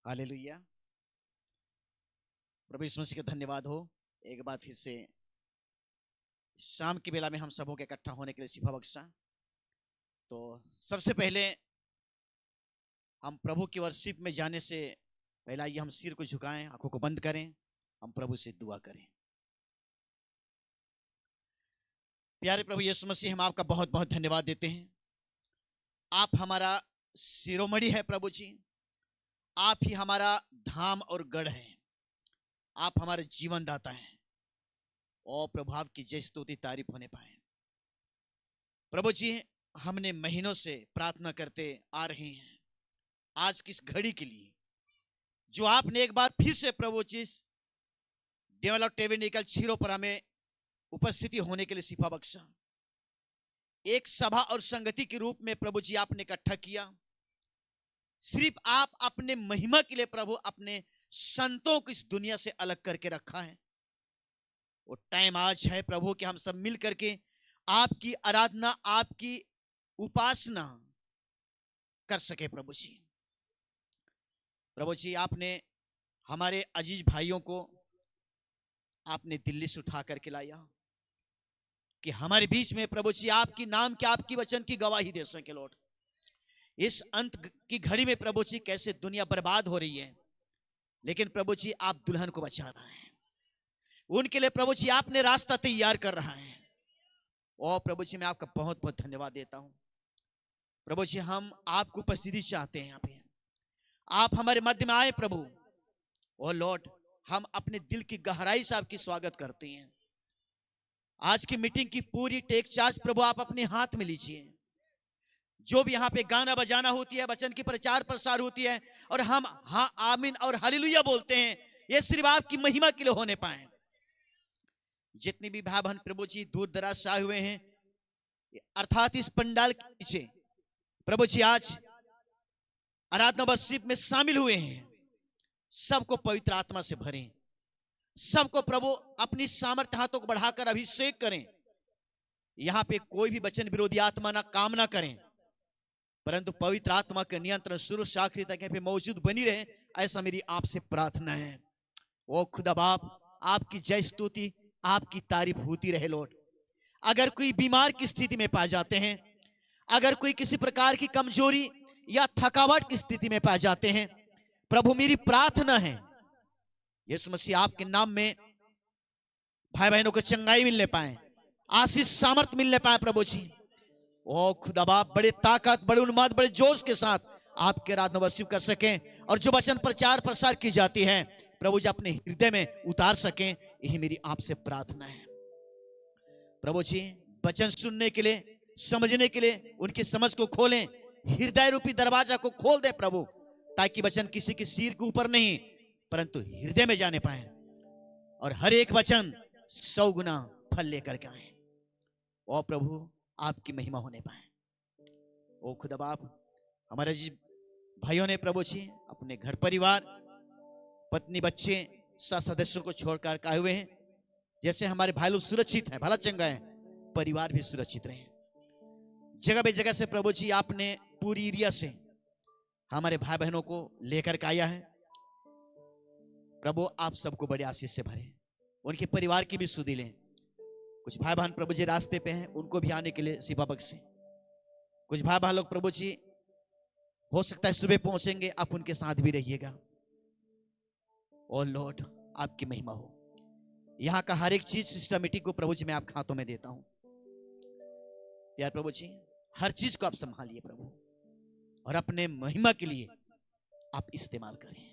Hallelujah. प्रभु यीशु मसीह का धन्यवाद हो। एक बार फिर से शाम की बेला में हम सबों के इकट्ठा होने के लिए शिफा बख्शा। तो सबसे पहले हम प्रभु की वर्शिप में जाने से पहले आइए हम सिर को झुकाएं, आंखों को बंद करें, हम प्रभु से दुआ करें। प्यारे प्रभु यीशु मसीह, हम आपका बहुत बहुत धन्यवाद देते हैं। आप हमारा शिरोमणि है प्रभु जी। आप ही हमारा धाम और गढ़ है। आप हमारे जीवन दाता हैं। और प्रभु आपकी जय स्तुति तारीफ होने पाए। प्रभु जी, हमने महीनों से प्रार्थना करते आ रहे हैं आज की इस घड़ी के लिए, जो आपने एक बार फिर से प्रभु जी डेवलप टेबरनेकल छिरो पर हमें उपस्थिति होने के लिए शिफा बख्शा। एक सभा और संगति के रूप में प्रभु जी आपने इकट्ठा किया। सिर्फ आप अपने महिमा के लिए प्रभु अपने संतों को इस दुनिया से अलग करके रखा है। वो टाइम आज है प्रभु कि हम सब मिल करके आपकी आराधना, आपकी उपासना कर सके। प्रभु जी, आपने हमारे अजीज भाइयों को आपने दिल्ली से उठा करके लाया कि हमारे बीच में प्रभु जी आपकी नाम के, आपकी वचन की गवाही दे सके। लॉर्ड, इस अंत की घड़ी में प्रभु जी कैसे दुनिया बर्बाद हो रही है, लेकिन प्रभु जी आप दुल्हन को बचा रहे हैं। उनके लिए प्रभु जी आपने रास्ता तैयार कर रहा है। और प्रभु जी, मैं आपका बहुत बहुत धन्यवाद देता हूं। प्रभु जी, हम आपकी उपस्थिति चाहते हैं। यहाँ पे आप हमारे मध्य में आए प्रभु। और लॉर्ड, हम अपने दिल की गहराई से आपकी स्वागत करते हैं। आज की मीटिंग की पूरी टेक चार्ज प्रभु आप अपने हाथ में लीजिए। जो भी यहाँ पे गाना बजाना होती है, वचन की प्रचार प्रसार होती है, और हम हाँ आमीन और हालेलुया बोलते हैं, ये सिर्फ आपकी महिमा के लिए होने पाए। जितने भी भाई बहन प्रभु जी दूर दराज से आए हुए हैं, अर्थात इस पंडाल के नीचे प्रभु जी आज आराधना वर्शिप में शामिल हुए हैं, सबको पवित्र आत्मा से भरें। सबको प्रभु अपनी सामर्थ्य हाथों को बढ़ाकर अभिषेक करें। यहां पे कोई भी वचन विरोधी आत्मा ना काम ना करें, परंतु पवित्र आत्मा के नियंत्रण शुरू से आखिरी तक यहाँ पे मौजूद बनी रहे, ऐसा मेरी आपसे प्रार्थना है। ओ खुदा बाप, आपकी जय स्तुति, आपकी तारीफ होती रहे। लॉर्ड, अगर कोई बीमार की स्थिति में पाए जाते हैं, अगर कोई किसी प्रकार की कमजोरी या थकावट की स्थिति में पाए जाते हैं, प्रभु मेरी प्रार्थना है यीशु मसीह आपके नाम में भाई बहनों को चंगाई मिलने पाए, आशीष सामर्थ मिलने पाए। प्रभु जी, ओ खुदा बाप, बड़े ताकत, बड़े उन्माद, बड़े जोश के साथ आपके आराधना वर्शिप कर सकें, और जो वचन प्रचार प्रसार की जाती है प्रभु जी अपने हृदय में उतार सकें, यही मेरी आपसे प्रार्थना है। प्रभु जी, वचन सुनने के लिए, समझने के लिए उनकी समझ को खोलें, हृदय रूपी दरवाजा को खोल दे प्रभु, ताकि वचन किसी के सिर के ऊपर नहीं परंतु हृदय में जाने पाए, और हर एक वचन 100 गुना फल लेकर के आए। और प्रभु आपकी महिमा होने पाए। ओ खुदा बाप, हमारे जी भाइयों ने प्रभु जी अपने घर परिवार, पत्नी, बच्चे, सब सदस्यों को छोड़कर आए हुए हैं। जैसे हमारे भाई लोग सुरक्षित हैं, भला चंगा है, परिवार भी सुरक्षित रहे। जगह बे जगह से प्रभु जी आपने पूरी एरिया से हमारे भाई बहनों को लेकर के आया है। प्रभु आप सबको बड़े आशीष से भरे, उनके परिवार की भी सुधि लें। कुछ भाई बहन प्रभु जी रास्ते पे हैं, उनको भी आने के लिए शिफा बख्शें। कुछ भाई बहन लोग प्रभु जी हो सकता है सुबह पहुंचेंगे, आप उनके साथ भी रहिएगा। और लॉर्ड, आपकी महिमा हो। यहाँ का हर एक चीज सिस्टमेटिक को प्रभु जी मैं आपके हाथों में देता हूं। यार प्रभु जी, हर चीज को आप संभालिए प्रभु, और अपने महिमा के लिए आप इस्तेमाल करें।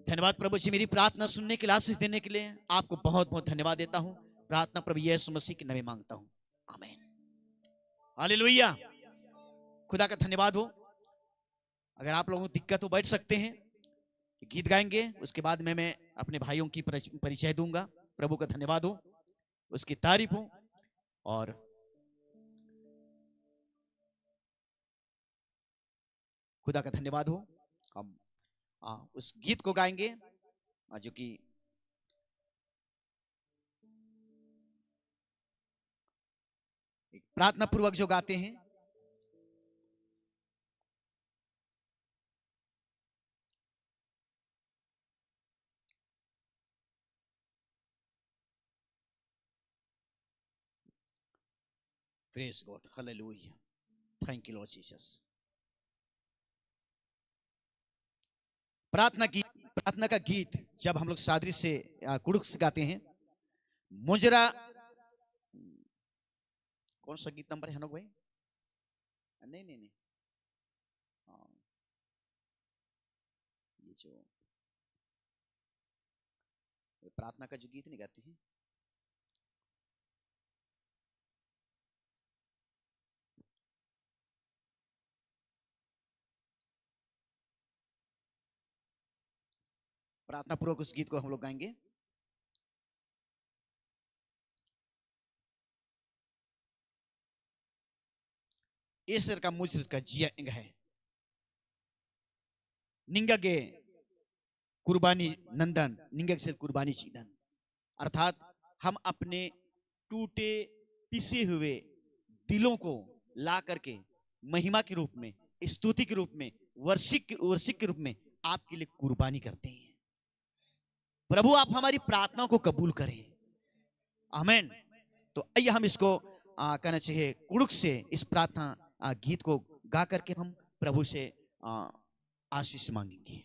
धन्यवाद प्रभु जी, मेरी प्रार्थना सुनने के लिए, आशीष देने के लिए आपको बहुत बहुत धन्यवाद देता हूं। प्रार्थना प्रभु यीशु मसीह के नाम में मांगता हूं, आमीन। हालेलुया। खुदा का धन्यवाद हो। अगर आप लोगों को दिक्कत हो बैठ सकते हैं, गीत गाएंगे, उसके बाद में मैं अपने भाइयों की परिचय दूंगा। प्रभु का धन्यवाद हो, उसकी तारीफ हो, और खुदा का धन्यवाद हो। हम उस गीत को गाएंगे जो कि प्रार्थना पूर्वक जो गाते हैं। Praise God, hallelujah, thank you Lord Jesus. प्रार्थना का गीत जब हम लोग सादरी से कुड़ुक से गाते हैं, मुजरा, कौन सा गीत नंबर है हनोक भाई? नहीं, हाँ, ये जो प्रार्थना का जो गीत नहीं गाते हैं, प्रार्थना पूर्वक उस गीत को हम लोग गाएंगे। ईश्वर का मुझ का जिया इंग है निंगा के कुर्बानी नंदन, निंगा से कुर्बानी चीदन, अर्थात हम अपने टूटे पिसे हुए दिलों को ला करके महिमा के रूप में, स्तुति के रूप में, वर्षिक के रूप में आपके लिए कुर्बानी करते हैं। प्रभु आप हमारी प्रार्थना को कबूल करें, आमीन। तो आइए हम इसको कहना चाहिए कुड़ुक से इस प्रार्थना गीत को गा करके हम प्रभु से आशीष मांगेंगे,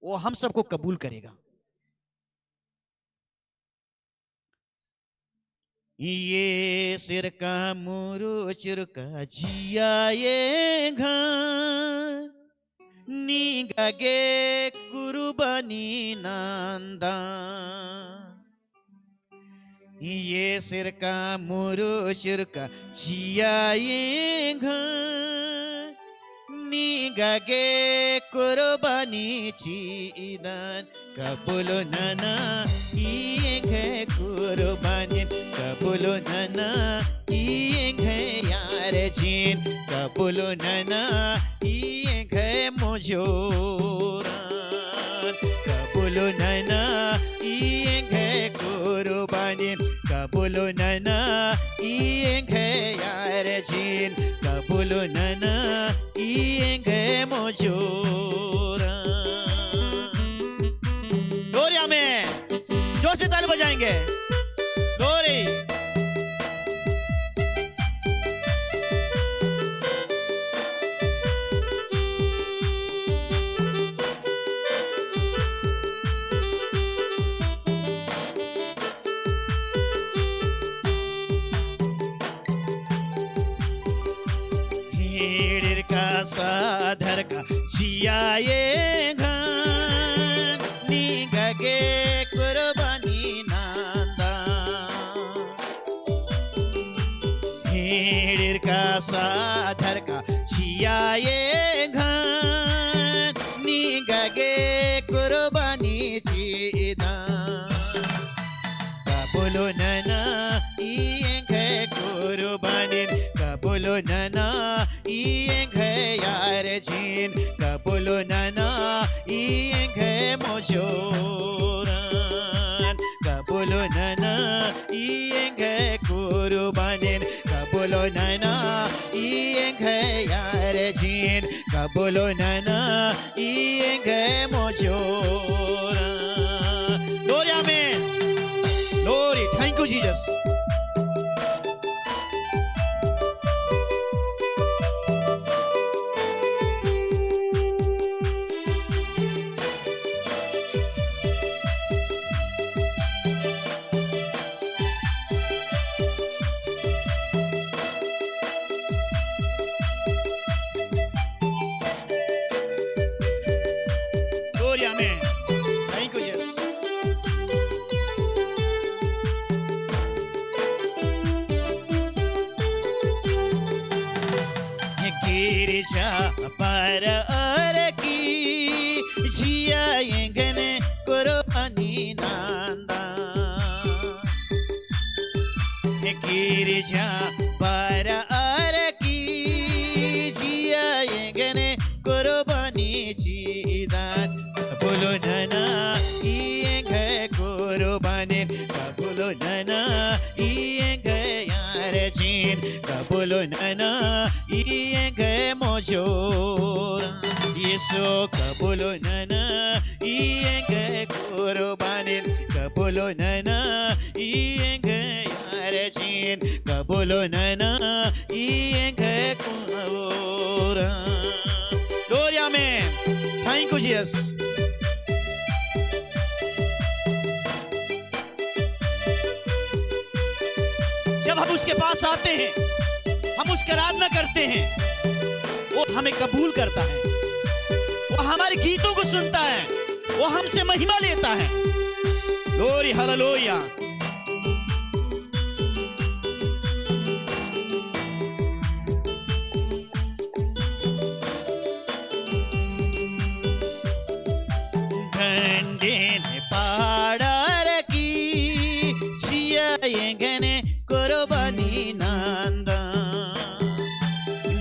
वो हम सबको कबूल करेगा। ये सिर का मुरु चिरका जिया ये घर निगगे कुर्बानी नंदा, ये सिर का मुरु चिरका जिया ये घर निगगे कुर्बानी चीदन, कबूलो नना ये घे कुर्बानी, कबूलो नना ये घे यार जीन, कबूलो नना ये घे मुजोरान, कबूलो नना ये घे कुर्बानी, कबूलो नना ये घे यार जीन, कबूलो नना ये घे मुजोरान। लोरिया में जोर से ताली बजाएंगे, लोरी। हीड़ का साधर का जिया ये घर निगगे कुर्बानी नंदा, हीड़ का साधर का जिया ये घर निगगे कुर्बानी चीदा, कबूलो नना ये घे कुर्बानी, कबूलो नना ये घे यार जीन, कबूलो नना ये घे मुजोरान, कबूलो नना ये घे कुर्बानी, कबूलो नना ये घे यार जीन, कबूलो नना ये घे मुजोरान। Gloria amen, Gloria, thank you Jesus. Gloria, amen. Thank you, Jesus. गिरजा पर की जिया गने कुर्बानी नंदा, गिरजा पर की जिया गने कुर्बानी चीदान, कबूलो नना ये घे कुर्बानी, कबूलो नना ये घे यार जीन, कबूलो नना ये घे मुजोरान, यीशु कबूलो नना ये घे कुर्बानी, कबूलो नना ये घे यार gene, कबूलो kabulonana ienge kunavora. Glory, amen. Thank you, Jesus. जब हम उसके पास आते हैं, हम उसकी आराधना करते हैं, वो हमें कबूल करता है, वो हमारे गीतों को सुनता है, वो हमसे महिमा लेता है। Glory, hallelujah. ढंडेने पाडार की जिया येंगने कुर्बानी नंदा।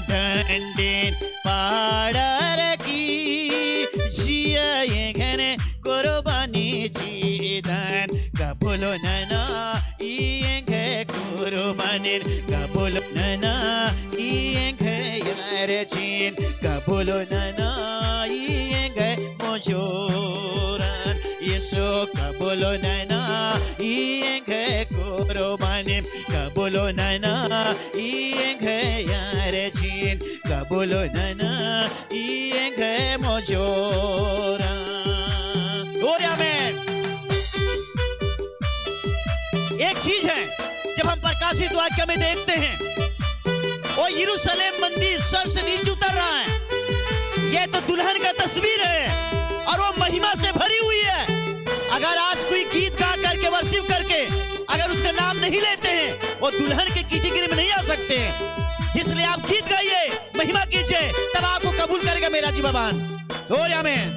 ढंडेन पाडार की जिया येंगने कुर्बानी जीदान कबूलो नना इयेंगे कुर्बानी कबूलो नना इयेंगे यार जीन कबूलो नना इयेंगे मोजोरान यीशु कबूलो नना इयेंगे कुर्बानी कबूलो नना इयेंगे यार जीन कबूलो नना इयेंगे मोजोरान। ग्लोरी, आमेन। एक चीज है, जब हम प्रकाशित वाक्य में देखते हैं वो यरूशलेम मंदिर स्वर्ग से नीचे उतर रहा है, ये तो दुल्हन का तस्वीर है और वो महिमा से भरी हुई है। अगर आज कोई गीत गा करके वर्शिप करके अगर उसका नाम नहीं लेते हैं, वो दुल्हन के कैटेगरी में नहीं आ सकते हैं। इसलिए आप गीत गाइए, महिमा कीजिए, तब आपको कबूल करेगा मेरा जी भगवान। Glory, amen.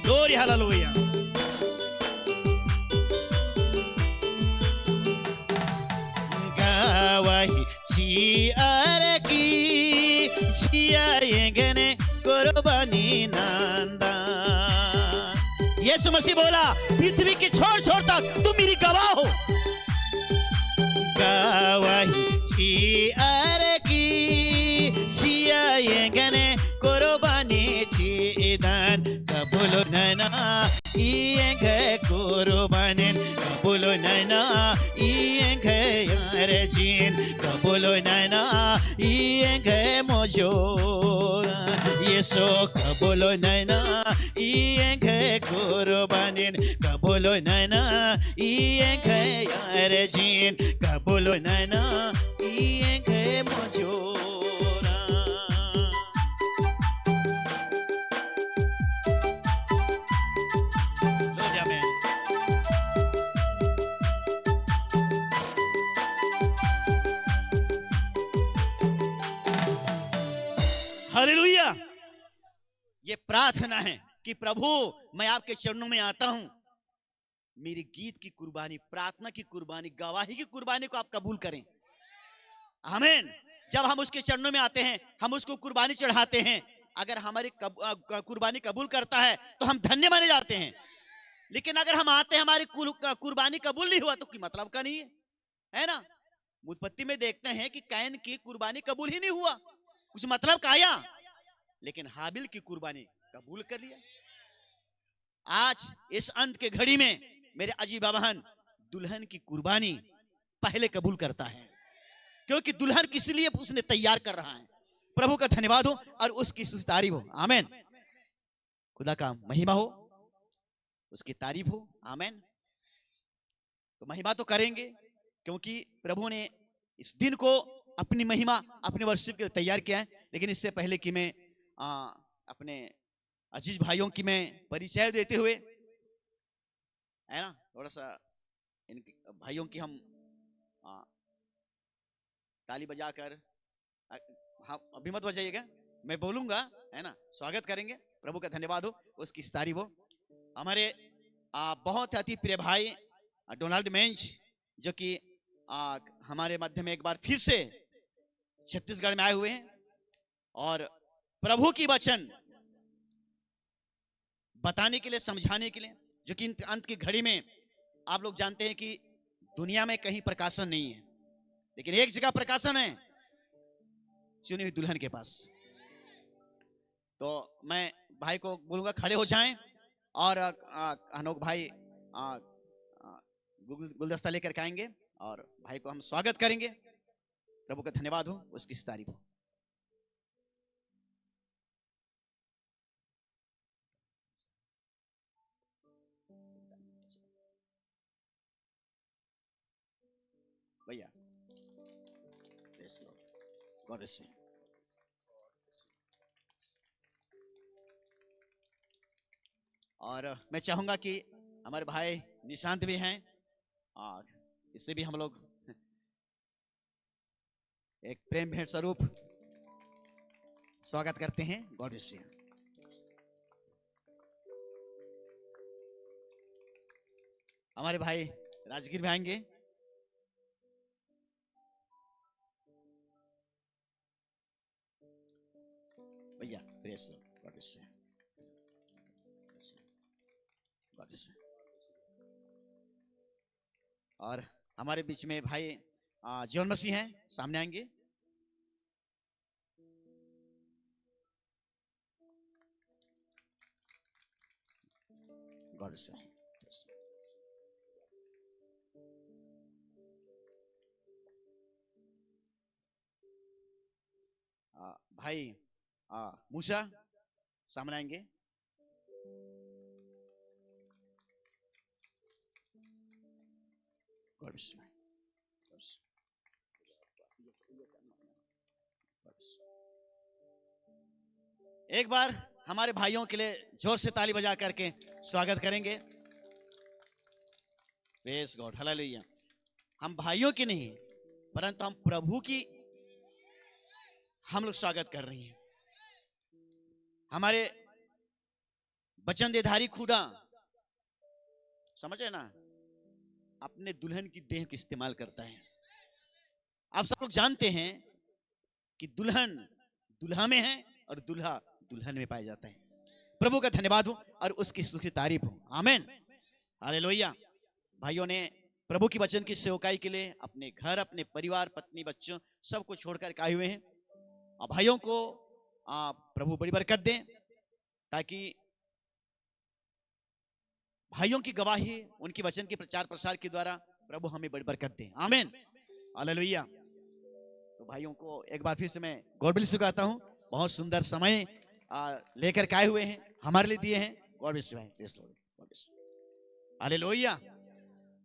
Glory, hallelujah. गवाही जियार की जिया येंगने कुर्बानी नंदा। यीशु मसीह बोला, पृथ्वी की छोर छोर तक तुम मेरी गवाह हो। गवाही जियार की जिया येंगने कुर्बानी जीदान कबूलो नना इयेंगे कुर्बानी कबूलो नना इयेंगे यार जीन कबूलो नना इयेंगे मोजोरा यीशु कबूलो नना इयेंगे कुर्बानी कबूलो नना इयेंगे यार जीन कबूलो नना इयेंगे मोजोरा। हालेलुया। ये प्रार्थना है कि प्रभु मैं आपके चरणों में आता हूं, मेरी गीत की कुर्बानी, प्रार्थना की कुर्बानी, गवाही की कुर्बानी को आप कबूल करें। आमीन। जब हम उसके चरणों में आते हैं, हम उसको कुर्बानी चढ़ाते हैं, अगर हमारी कुर्बानी कबूल करता है तो हम धन्य माने जाते हैं। लेकिन अगर हम आते हैं हमारी कुर्बानी कबूल नहीं हुआ तो कोई मतलब का नहीं है ना। उत्पत्ति में देखते हैं कि कैन की कुर्बानी कबूल ही नहीं हुआ, कुछ मतलब का आया, लेकिन हाबिल की कुर्बानी कबूल कर लिया। आज इस अंत के घड़ी में मेरे अजीब बहन, दुल्हन की कुर्बानी पहले कबूल करता है, क्योंकि दुल्हन किस लिए उसने तैयार कर रहा है। प्रभु का धन्यवाद हो और उसकी तारीफ हो। आमीन। खुदा का महिमा हो, उसकी तारीफ हो। आमीन। तो महिमा तो करेंगे, क्योंकि प्रभु ने इस दिन को अपनी महिमा, अपने वर्शिप के लिए तैयार किया है। लेकिन इससे पहले कि मैं अपने अजीज भाइयों की मैं परिचय देते हुए, है ना, थोड़ा सा इन भाइयों की हम ताली बजाकर, हाँ अभी मत बजाइएगा, मैं बोलूंगा, है ना, स्वागत करेंगे। प्रभु का धन्यवाद हो, उसकी तारीफ हो। हमारे बहुत अति प्रिय भाई डोनाल्ड मेंज, जो कि हमारे मध्य में एक बार फिर से छत्तीसगढ़ में आए हुए हैं और प्रभु की वचन बताने के लिए, समझाने के लिए, जो कि अंत की घड़ी में आप लोग जानते हैं कि दुनिया में कहीं प्रकाशन नहीं है, लेकिन एक जगह प्रकाशन है, चुनी हुई दुल्हन के पास। तो मैं भाई को बोलूंगा खड़े हो जाएं और अनोख भाई गुलदस्ता लेकर के आएंगे। और भाई को हम स्वागत करेंगे। प्रभु का धन्यवाद हो, उसकी तारीफ हो। भैया गॉड ब्लेस यू। और मैं चाहूंगा कि हमारे भाई निशांत भी हैं और इससे भी हम लोग एक प्रेम भेंट स्वरूप स्वागत करते हैं। God bless you. हमारे भाई राजगीर में आएंगे। भैया press low. God bless you. God bless you. और हमारे बीच में भाई जॉन मसीह हैं, सामने आएंगे। God bless you. भाई मूसा सामने आएंगे। God bless you. एक बार हमारे भाइयों के लिए जोर से ताली बजा करके स्वागत करेंगे। Praise God, hallelujah. हम भाइयों की नहीं परंतु हम प्रभु की हम लोग स्वागत कर रहे हैं। हमारे वचन देधारी खुदा, समझे ना, अपने दुल्हन की देह को इस्तेमाल करता है। आप सब लोग जानते हैं कि दुल्हन दुल्हा में है और दुल्हा दुल्हन में पाया जाता है। प्रभु का धन्यवाद हो और उसकी स्तुति तारीफ हो। आमीन, हालेलुया। भाइयों ने प्रभु की वचन की सेवकाई के लिए अपने घर, अपने परिवार, पत्नी, बच्चों सबको छोड़कर आए हुए हैं। और भाइयों को प्रभु बड़ी बरकत दें ताकि भाइयों की गवाही, उनकी वचन के प्रचार प्रसार के द्वारा प्रभु हमें बड़ी बरकत दें। आमीन, हालेलुया। तो भाइयों को एक बार फिर से मैं गॉड ब्लेस यू कहता हूं। बहुत सुंदर समय लेकर के आए हुए हैं, हमारे लिए दिए हैं। God bless you, praise Lord, God bless you, hallelujah.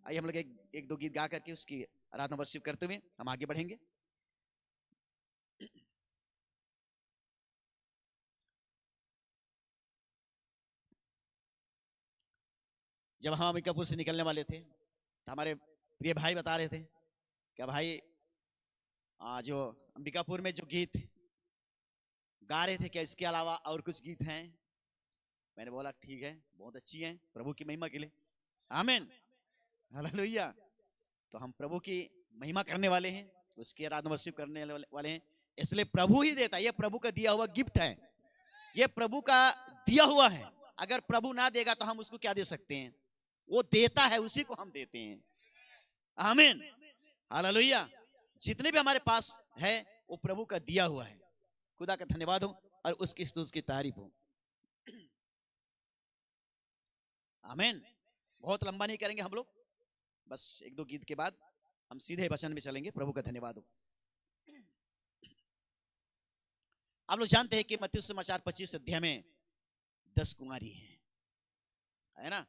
आइए हम लोग एक दो गीत गा करके उसकी आराधना वर्शिप करते हुए हम आगे बढ़ेंगे। जब हम अंबिकापुर से निकलने वाले थे तो हमारे प्रिय भाई बता रहे थे कि भाई जो अंबिकापुर में जो गीत गा रहे थे, क्या इसके अलावा और कुछ गीत हैं? मैंने बोला ठीक है, बहुत अच्छी हैं, प्रभु की महिमा के लिए। आमीन, हालेलुया। तो हम प्रभु की महिमा करने वाले हैं, उसकी आराधना वर्शिप करने वाले हैं। इसलिए प्रभु ही देता है, ये प्रभु का दिया हुआ गिफ्ट है, ये प्रभु का दिया हुआ है। अगर प्रभु ना देगा तो हम उसको क्या दे सकते हैं? वो देता है, उसी को हम देते हैं। आमीन, हालेलुया। जितने भी हमारे पास है वो प्रभु का दिया हुआ है। खुदा का धन्यवाद हो और उसकी स्तुति की तारीफ हो। आमीन। बहुत लंबा नहीं करेंगे हम लोग, बस एक दो गीत के बाद हम सीधे वचन में चलेंगे। प्रभु का धन्यवाद हो। आप लोग जानते हैं कि मत्ती सुसमाचार 25 अध्याय में 10 कुंवारी हैं, है ना?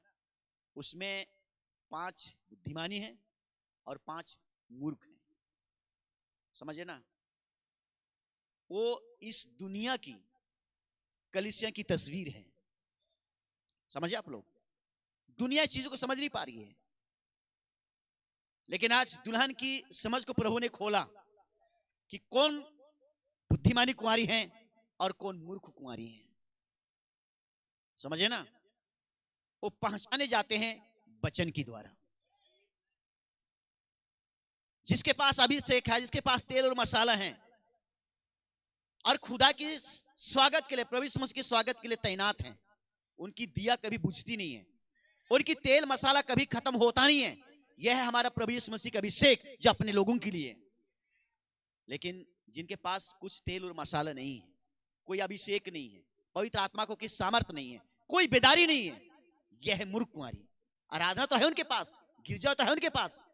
उसमें 5 बुद्धिमानी हैं और 5 मूर्ख हैं। समझे ना? वो इस दुनिया की कलीसिया की तस्वीर है। समझे आप लोग? दुनिया चीजों को समझ नहीं पा रही है, लेकिन आज दुल्हन की समझ को प्रभु ने खोला कि कौन बुद्धिमानी कुंवारी हैं और कौन मूर्ख कुंवारी हैं। समझे ना? वो पहचाने जाते हैं वचन के द्वारा। जिसके पास अभिषेक है, जिसके पास तेल और मसाला है और खुदा की स्वागत के लिए, प्रभु यीशु मसीह के स्वागत के लिए तैनात हैं, उनकी दिया कभी बुझती नहीं है, उनकी तेल मसाला कभी खत्म होता नहीं है। यह है हमारा प्रभु यीशु मसीह का अभिषेक जो अपने लोगों के लिए। लेकिन जिनके पास कुछ तेल और मसाला नहीं है, कोई अभिषेक नहीं है, पवित्र आत्मा को किस सामर्थ नहीं है, कोई बेदारी नहीं है, यह है मूर्ख कुंवारी। आराधना तो है उनके पास, गिरजा तो है उनके पास,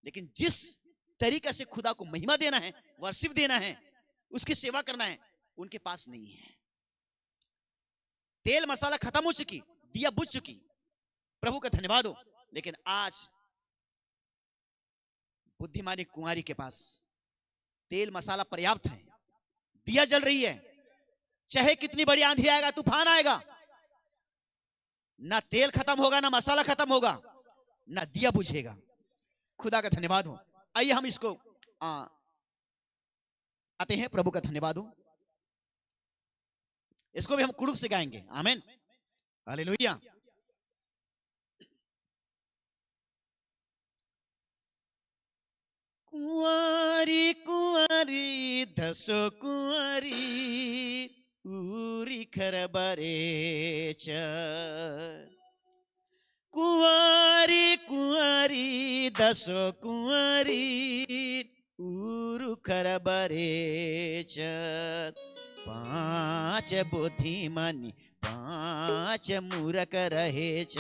लेकिन जिस तरीके से खुदा को महिमा देना है, वर्शिप देना है, उसकी सेवा करना है, उनके पास नहीं है। तेल मसाला खत्म हो चुकी, दिया बुझ चुकी, प्रभु का धन्यवाद हो। लेकिन आज बुद्धिमानी कुंवारी के पास तेल मसाला पर्याप्त है, दिया जल रही है। चाहे कितनी बड़ी आंधी आएगा, तूफान आएगा, ना तेल खत्म होगा, ना मसाला खत्म होगा, ना दिया बुझेगा। खुदा का धन्यवाद हो। आइए हम इसको आते हैं, प्रभु का धन्यवाद हो। इसको भी हम कुड़ुक से गाएंगे। आमीन, हालेलुया। कुंवारी कुंवारी दसो कुंवारी उरी खरबरेच, कुंवारी कुंवारी दसो कुंवारी उरु खरबरेच, पांच बुद्धिमानी पांच मूरख रहेच,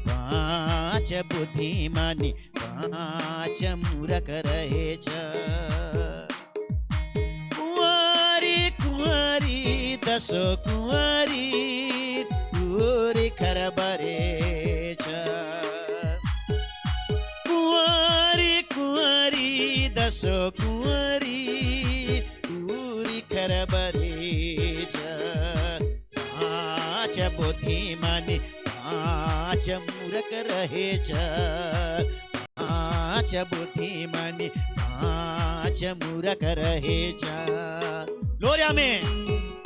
पांच बुद्धिमानी पांच मूरख रहेच। कुंवारी कुंवारी दसो कुंवारी उरी खरबरेच, कुंवारी कुंवारी दसो कुंवारी उरी खरबरेच, पांच बुद्धिमानी पांच मूरख रहेच, पांच बुद्धिमानी पांच मूरख रहेच। लोरिया में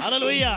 हालेलुया।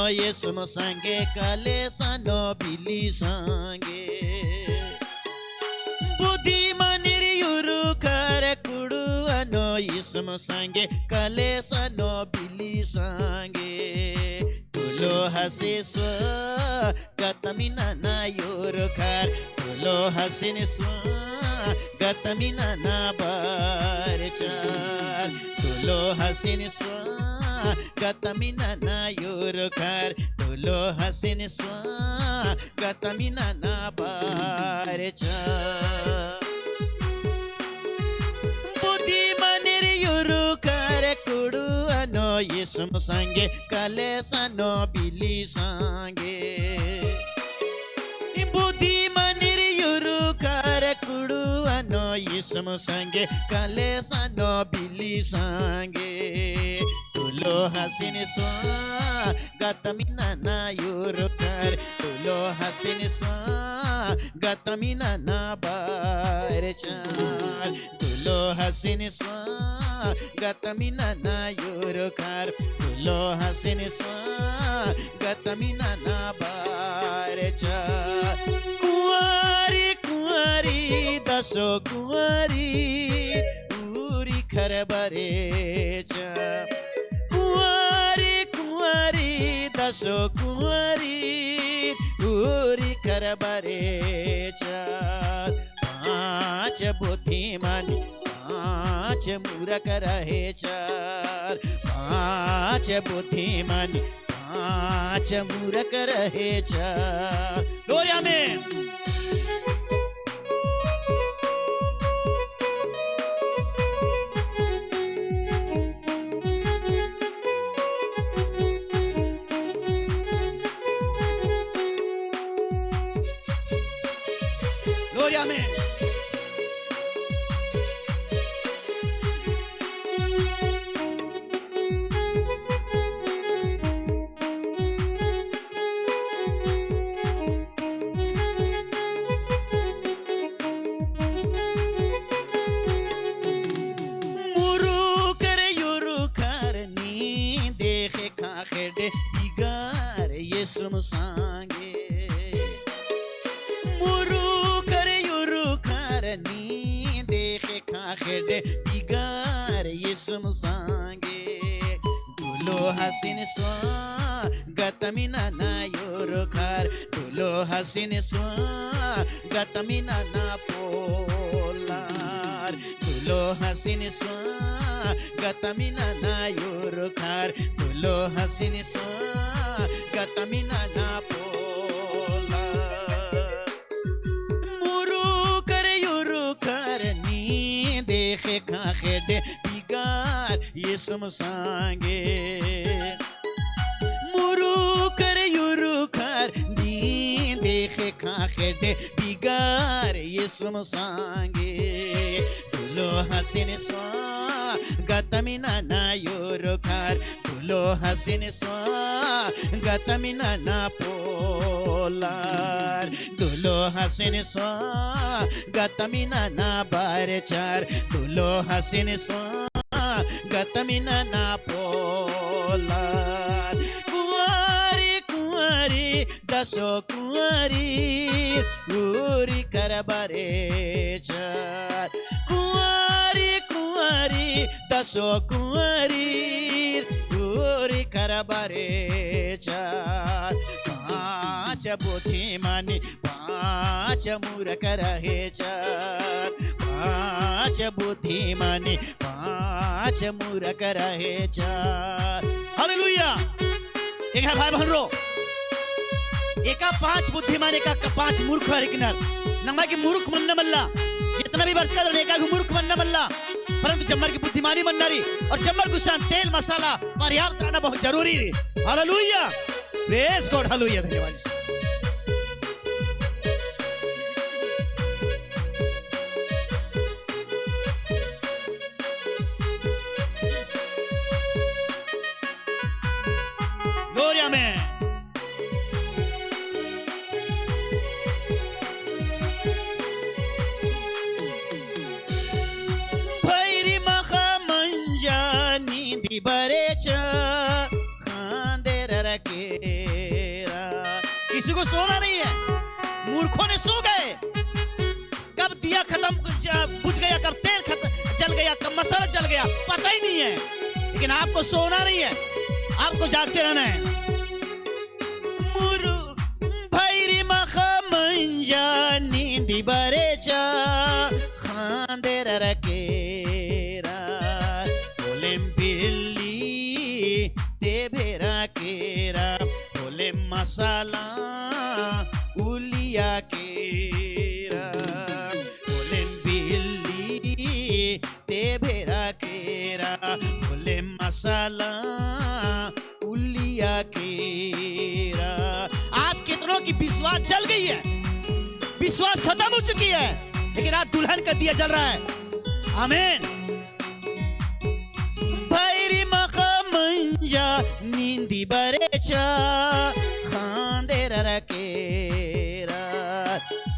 येसु संगे कलेसनो बिली संगे, बुद्धिमानी युरु कर कुडु अनो येसु संगे कलेसनो बिली संगे, तुलो हसे स्व गतमिना ना युरु कर, तुलो हसिन स्व गतमिना ना बारचार, तुलो हसिन स्व गतमिना ना युरकार, तुलो हसिन स्व गतमिना ना बारचा, बुद्धिमानी युरकार कुडु अनो येसु संगे कलेसनो बिली संगे, बुद्धिमानी युरकार कुडु अनो येसु संगे कलेसनो बिली संगे, तुलो हसिन स्व गतमिना ना युरकार, तुलो हसिन स्व गतमिना ना बारचार, तुलो हसिन स्व गतमिना ना युरकार, तुलो हसिन स्व गतमिना ना बारचार। कुंवारी कुंवारी दसो कुंवारी उरी खरबरेच, कुंवारी कुंवारी दसो कुंवारी उरी खरबरेच, पांच बुद्धिमानी पांच मूरख रहेच, पांच बुद्धिमानी पांच मूरख रहेच। लोरिया में में येसु संगे, मुरु करे युरु कर नी देखे खाखेडे बिगार येसुम सांगे तुलो हसीन स्वागतमिना ना योरखार तुलो हसीन स्वागतमिना ना पोलार तुलो हसीन स्वागतमिना ना योरखार तुलो हसीन स्वागतमिना ना पोलार मुरुकर योरखार नी देखे खाखे दे बिगार येसुम सांगे मुरुकर युरुकर नी देखे खाखे दे बिगार येसुम सांगे तुलो हसीन स्वागतमिना ना योरखार तुलो हसीन स्वागतमिना ना पोलार तुलो हसीन स्वागतमिना ना बारचार तुलो हसीन स्वागतमिना ना पोलार कुंवारी कुंवारी दसो कुंवारी उरी करबारे चार कुंवारी कुंवारी दसो कुंवारी उरी करबारे चार पांच बुद्धिमानी पांच मूर्ख रहे चार पांच बुद्धिमानी पांच मूर्ख रहे चार हालेलुया एक है भाई बहन रो एका पांच बुद्धिमान एका पांच मूर्ख हरिकनर नमा की मूर्ख मन मल्ला कितना भी वर्ष का एका मूर्ख मन मल्ला परंतु जम्मर की बुद्धिमानी मननारी और जम्मर गुस्सा तेल मसाला पर्याप्त रहना बहुत जरूरी है हालेलुया प्रेज गॉड हालेलुया धन्यवाद ग्लोरिया में भैरी मखा मंजा नींदी बरेचा खांदेर रकेरा किसी को सोना नहीं है मूर्खों ने सो गए कब दिया खत्म बुझ गया कब तेल खत्म जल गया कब मसाला जल गया पता ही नहीं है लेकिन आपको सोना नहीं है आपको जागते रहना है भैरी मखा मंजा नींदी बरेचा खांदेर रकेरा बोलेम बिल्ली ते भेरा केरा बोले मसाला उलिया केरा बोलेम बिल्ली ते भेरा केरा बोले मसाला उलिया केरा आज कितनों की विश्वास जल गई है विश्वास खत्म हो चुकी है लेकिन आज दुल्हन का दिया जल रहा है आमीन भैरी मखा मंजा नींदी बरेचा खांदेर रकेरा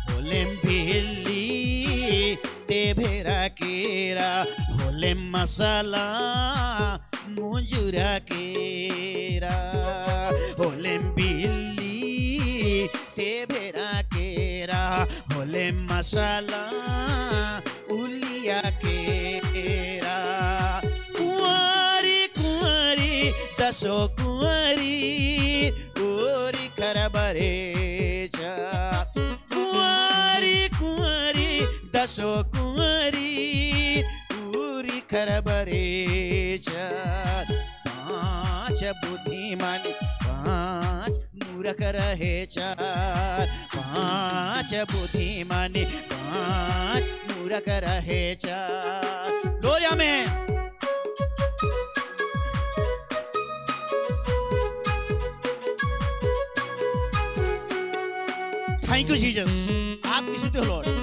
बोलेम बिल्ली ते भेरा केरा बोले मसाला मुजुरा केरा बोले बिल्ली ते भेरा केरा बोले मसाला उलिया केरा कुंवारी कुंवारी दसो कुंवारी ओरी खरबरे जा कुंवारी कुंवारी दसो कुंवारी ओरी खरबरे जा पांच बुद्धिमानी पांच मूर्ख रहे चार पांच बुद्धिमानी पांच मूर्ख रहे चार लोरिया में थैंक यू जीसस आप किसी तो लॉर्ड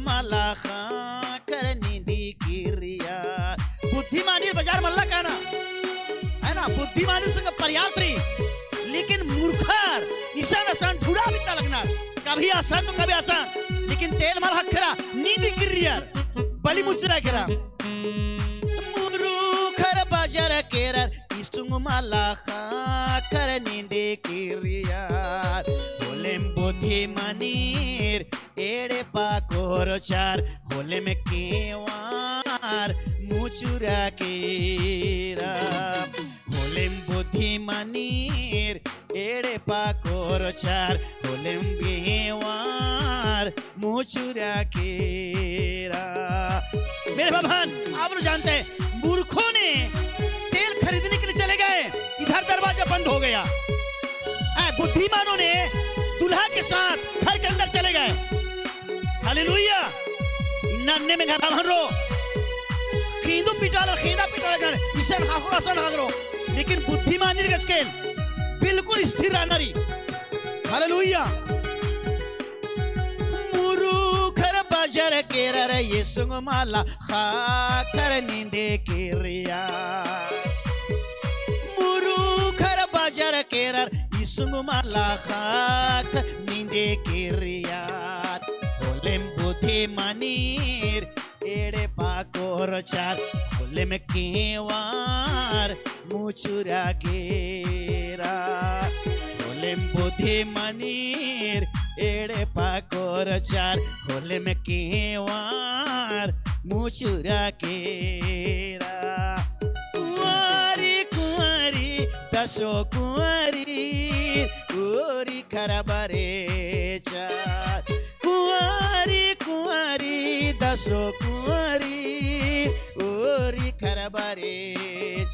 मलाखा करनी दी किरिया बुद्धिमानी बाजार मल्ला कहना है ना बुद्धिमानी संग पर्याप्त रही लेकिन मूर्खार ईशान आसान ढूंढा भी लगना कभी आसान तो कभी आसान, लेकिन तेल माल हखरा नींद किरियर बलि मुचरा करा मुरु खर बाजार केरर इसुंग माला खर नींदे किरियर होलेम बुद्धि मनीर एड़े पाकोर चार होलेम केवार मुचुरा केरा होलेम बुद्धि मनीर एड़े पाकोर चार होलेम बेवार मुचुरा केरा। मेरे भगवान, आप लोग जानते हैं मूर्खों ने तेल खरीदने के लिए चले गए, इधर दरवाजा बंद हो गया। बुद्धिमानों ने दुल्हा के साथ घर के अंदर चले गए। हालेलुया। नन्हे में घर रो खींदू पिटाल खींदा पिटाल कर इसे हाकरो आसान हाकरो, लेकिन बुद्धिमान निर्गस्केल बिल्कुल स्थिर रहना रही। हालेलुया। मुरु खर बाजार केरर येसुंग माला खाकर नींदे केरिया मुरु खर बाजार केरर येसुंग माला खाक नींदे केरिया होलेम बुद्धि मनीर एड़े पाकोर चार होलेम केवार मुचुरा केरा होलेम बुद्धि मनीर एड़े पाकोर चार होलेम केवार मुचुरा केरा। कुंवारी कुंवारी दसो कुंवारी ओरी खराबरे चार कुंवारी कुंवारी दसो कुंवारी ओरी खराबरे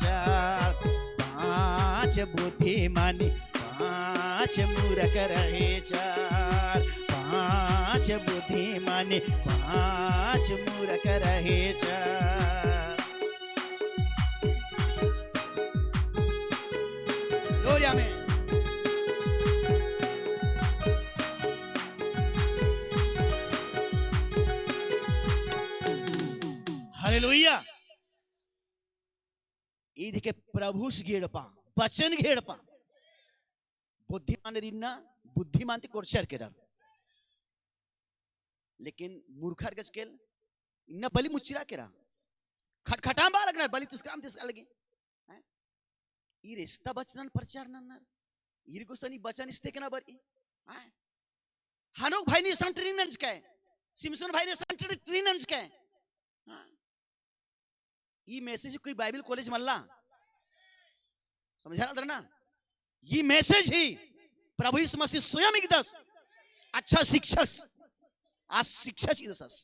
चार पांच बुद्धिमानी पांच मूर्ख रहे चार पांच बुद्धिमानी पांच मूर्ख रहे चार। लोरिया में हालेलुया। ಇದಕ್ಕೆ ಪ್ರಭುಸ್ ಗೇಡಪ ಬಚನ್ ಗೇಡಪ बुद्धिमान बुद्धिमानती कोर्चर केरर, लेकिन मूर्खर गस्केल इन्ना बलि मुचिरा केरा खटखटाम बा लगना बलि तिस्क्राम तिस्का लगे ई रिश्ता बचनन प्रचार नन्नर ई गोसनी बचन इस्ते केना बरी हानोक भाई ने संट्रीनंस के सिमसन भाई ने संट्रीनंस के ई मैसेज कोई बाइबल कॉलेज मल्ला समझा रहा ना। ये मैसेज ही प्रभु यीशु मसीह स्वयं एक दस अच्छा शिक्षक आज शिक्षक ही दस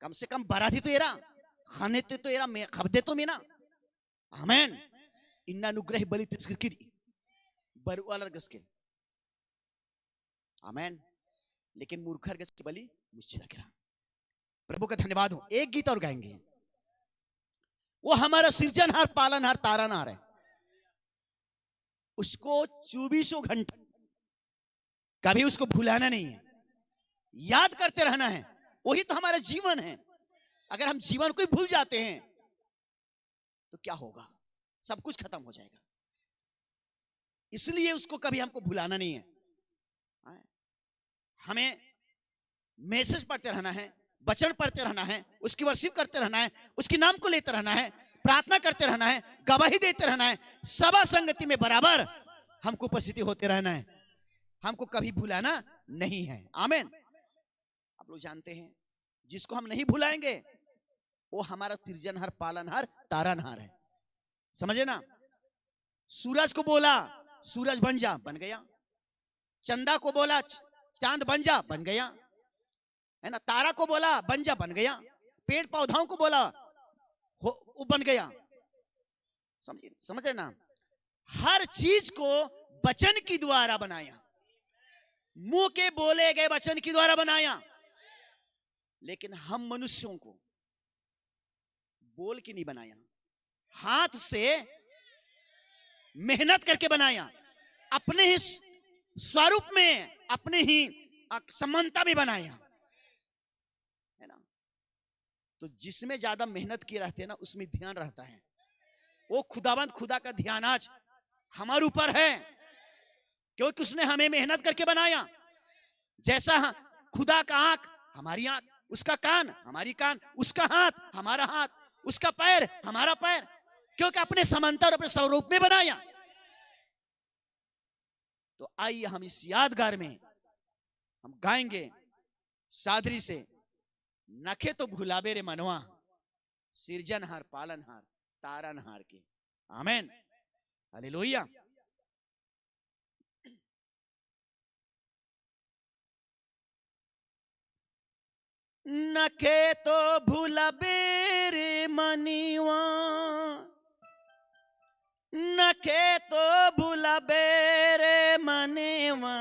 कम से कम बराधी तो एरा खाने तो एरा मैं खबदे तो मेना आमेन इन्ना अनुग्रह बलि तिस्किरी बरुआलर गस्के आमेन, लेकिन मूर्खर गस्के बलि मुझे रखा। प्रभु का धन्यवाद हो। एक गीत और गाएंगे, वो हमारा सृजनहार पालनहार तारनहार है, उसको 24 घंटे कभी उसको भुलाना नहीं है, याद करते रहना है। वही तो हमारा जीवन है। अगर हम जीवन को ही भूल जाते हैं तो क्या होगा? सब कुछ खत्म हो जाएगा। इसलिए उसको कभी हमको भुलाना नहीं है। हमें मैसेज पढ़ते रहना है, वचन पढ़ते रहना है, उसकी वर्शिप करते रहना है, उसके नाम को लेते रहना है, प्रार्थना करते रहना है, गवाही देते रहना है, सभा संगति में बराबर हमको उपस्थिति होते रहना है। हमको कभी भुलाना नहीं है। आमीन। आप लोग जानते हैं जिसको हम नहीं भुलाएंगे वो हमारा सृजनहार पालनहार तारनहार है। समझे ना? सूरज को बोला सूरज बन जा, बन गया। चंदा को बोला चांद बन जा, बन गया, है ना। तारा को बोला बन जा, बन गया। पेड़ पौधों को बोला वो बन गया। समझ रहे ना? हर चीज को वचन की द्वारा बनाया, मुंह के बोले गए वचन की द्वारा बनाया। लेकिन हम मनुष्यों को बोल के नहीं बनाया, हाथ से मेहनत करके बनाया, अपने ही स्वरूप में, अपने ही समानता में बनाया, है ना। तो जिसमें ज्यादा मेहनत किए रहते हैं ना उसमें ध्यान रहता है। वो खुदावंद खुदा का ध्यान आज हमारे ऊपर है, क्योंकि उसने हमें मेहनत करके बनाया। जैसा खुदा का आंख हमारी आंख, उसका कान हमारी कान, उसका हाथ हमारा हाथ, उसका पैर हमारा पैर, क्योंकि अपने समांतर और अपने स्वरूप में बनाया। तो आइए हम इस यादगार में हम गाएंगे सादरी से, नखे तो भुलावे रे मनवा, सिरजनहार पालनहार तारनहार के। आमीन, हालेलुया। नखे तो भुलावे रे मनिवा, नखे तो भुलावे रे मनिवा,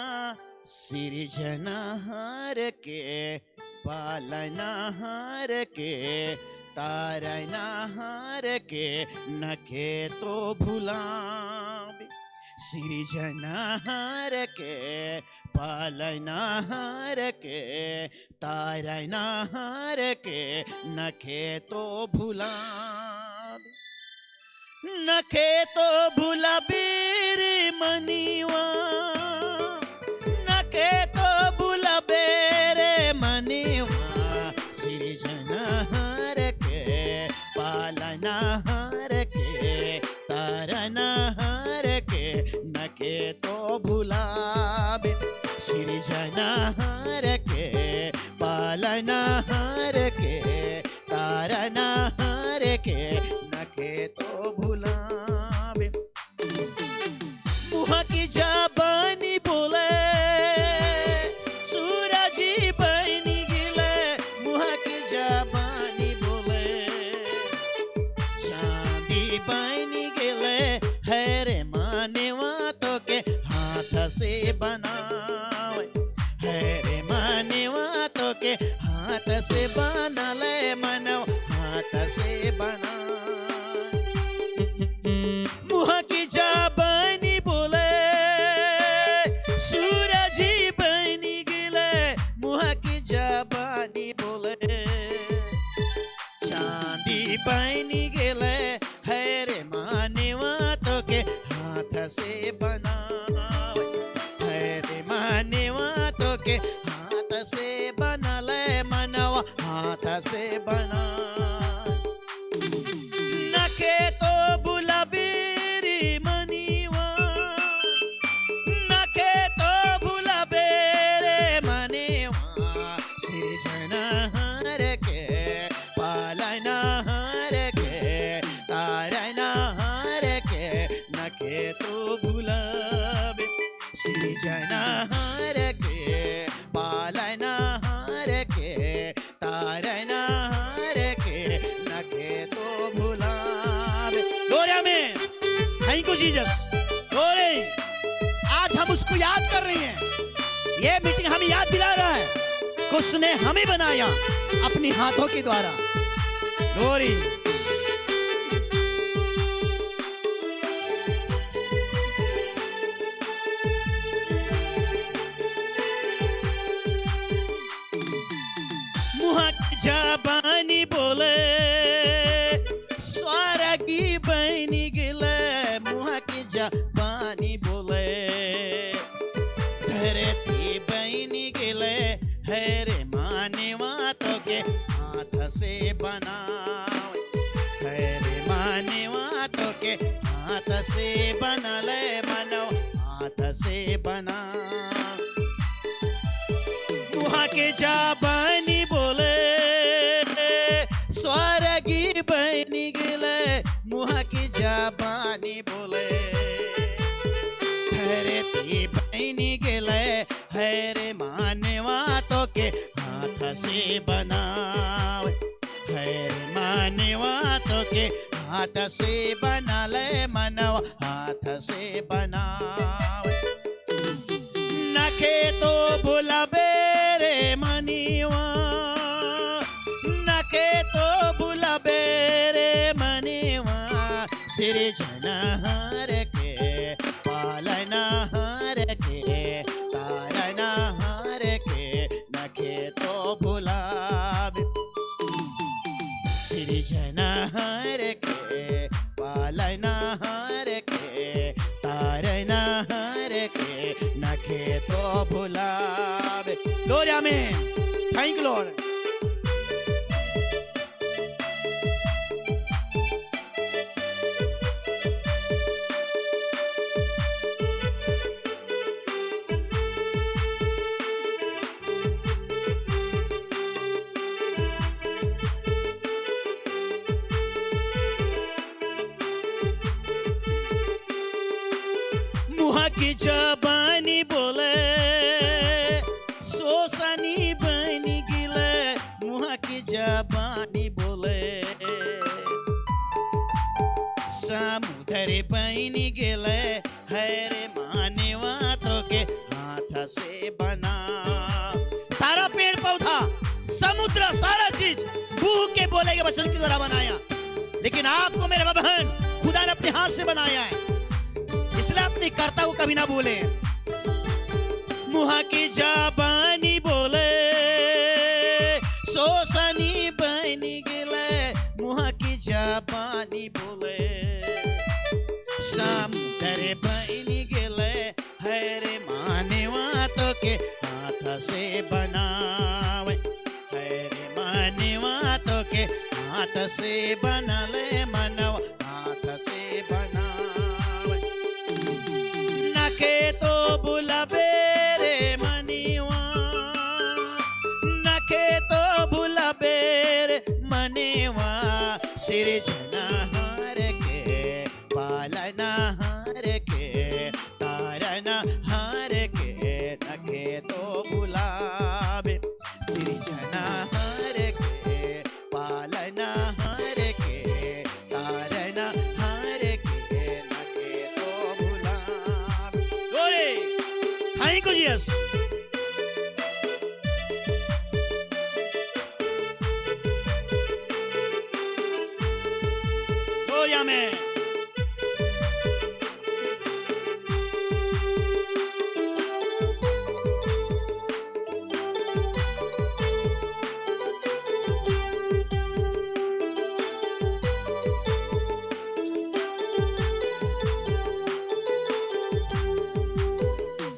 सिरजनहार के पालनहार के तारनहार के, नखे तो भुलावे। सिरजनहार के पालनहार के तारनहार के, नखे तो भुलावे। नखे तो भुलावे रे मनिवा, नखे तो भुलावे रे मनिवा, सिरजनहार के पालनहार के तारनहार के, नखे तो भुलावे। सिरजनहार के पालनहार के तारनहार के, नखे तो भुलावे। मुँह की जबानी बोले सूरजी बनी गिले, मुँह की जबानी बोले चांदी बनी गिले, है रे मानवा तो के हाथ से बनावे, है रे मानवा तो के हाथ से बना ले मनव, हाथ से बना। मुँह की जबानी बोले सूरजी बनी गिले, मुँह की जबानी बोले चांदी बनी गिले, है रे मानवा तो के हाथ से बनावे, है रे मानवा तो के हाथ से बना ले मनवा, हाथ से बना। नखे तो भुलावे रे मनिवा, नखे तो भुलावे रे मनिवा, सिरजनहार के पालनहार के तारनहार के, नखे तो भुलावे। सिरजनहार के पालनहार के तारनहार के, नखे तो भुलावे। ग्लोरी आमीन, थैंक यू जीसस। ग्लोरी, आज हम उसको याद कर रहे हैं। ये मीटिंग हमें याद दिला रहा है कि उसने हमें बनाया अपनी हाथों के द्वारा। ग्लोरी, मुँह की जबानी बोले स्वर्गी बनी गिले, मुँह की जबानी बोले धरती बनी गिले, है रे मानवा तो के हाथ से बनावे, है रे मानवा तो के हाथ से बना ले मनव, हाथ से बना। मुँह के जबानी बोले स्वर्गी बनी गिले, मुँह की जबानी बोले धरती बनी गिले, है रे मानवा तो के हाथ से बनावे, है रे मानवा तो के हाथ से बना ले मनवा, हाथ से बनावे। नखे तो भुलावे रे मनिवा, नखे तो भुलावे रे मनिवा, सिरजनहार के पालनहार के तारनहार के, नखे तो भुलावे। सिरजनहार के पालनहार के तारनहार लॉर्ड। मुहा की जबानी बोले सोसानी बनी गिले, मुहा की जबानी बोले समुद्र बनी गिले, हरे मानवा तो के हाथ से बना। सारा पेड़ पौधा, समुद्र, सारा चीज बूह के बोले के वचन के द्वारा बनाया, लेकिन आपको मेरे बहन खुदा ने अपने हाथ से बनाया है, इसलिए अपनी कर्ता को कभी ना भूले। मुहा की जबानी बोले सोसनी बनी गिले, मुहा की जबानी बोले समुद्र बनी गिले, हरे मानवा तो के हाथ से बनावे, हरे मानवा तो के हाथ से बनले, मनवा हाथ से बनावे। नखे तो बुलावे रे मनीवा, नखे तो बुलावे रे मनीवा, सृजनहार के पालनहार के तारनहार के, नखे तो बुलावे सृजनहार के पालनहार के तारनहार के, नखे तो बुलावे। Thank you Jesus. ग्लोरिया में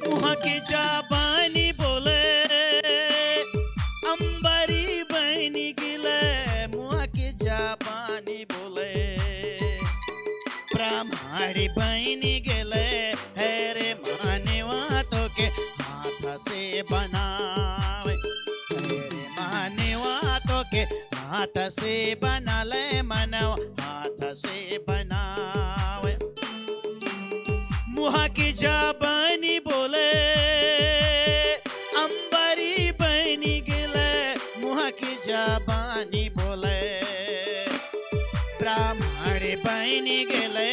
मुहा की जबानी बोले अंबरी बनी गिले, मुहा की जबानी बोले ब्रह्मांडी बनी गिले, हरे मानवा तो के हाथ से बनावे, हरे मानवा तो के हाथ से बनाले, मनवा हाथ से बनावे। मुहा की जबानी बोले अंबरी बनी गिले, मुहा की जबानी बोले ब्राह्मण बनी गिले,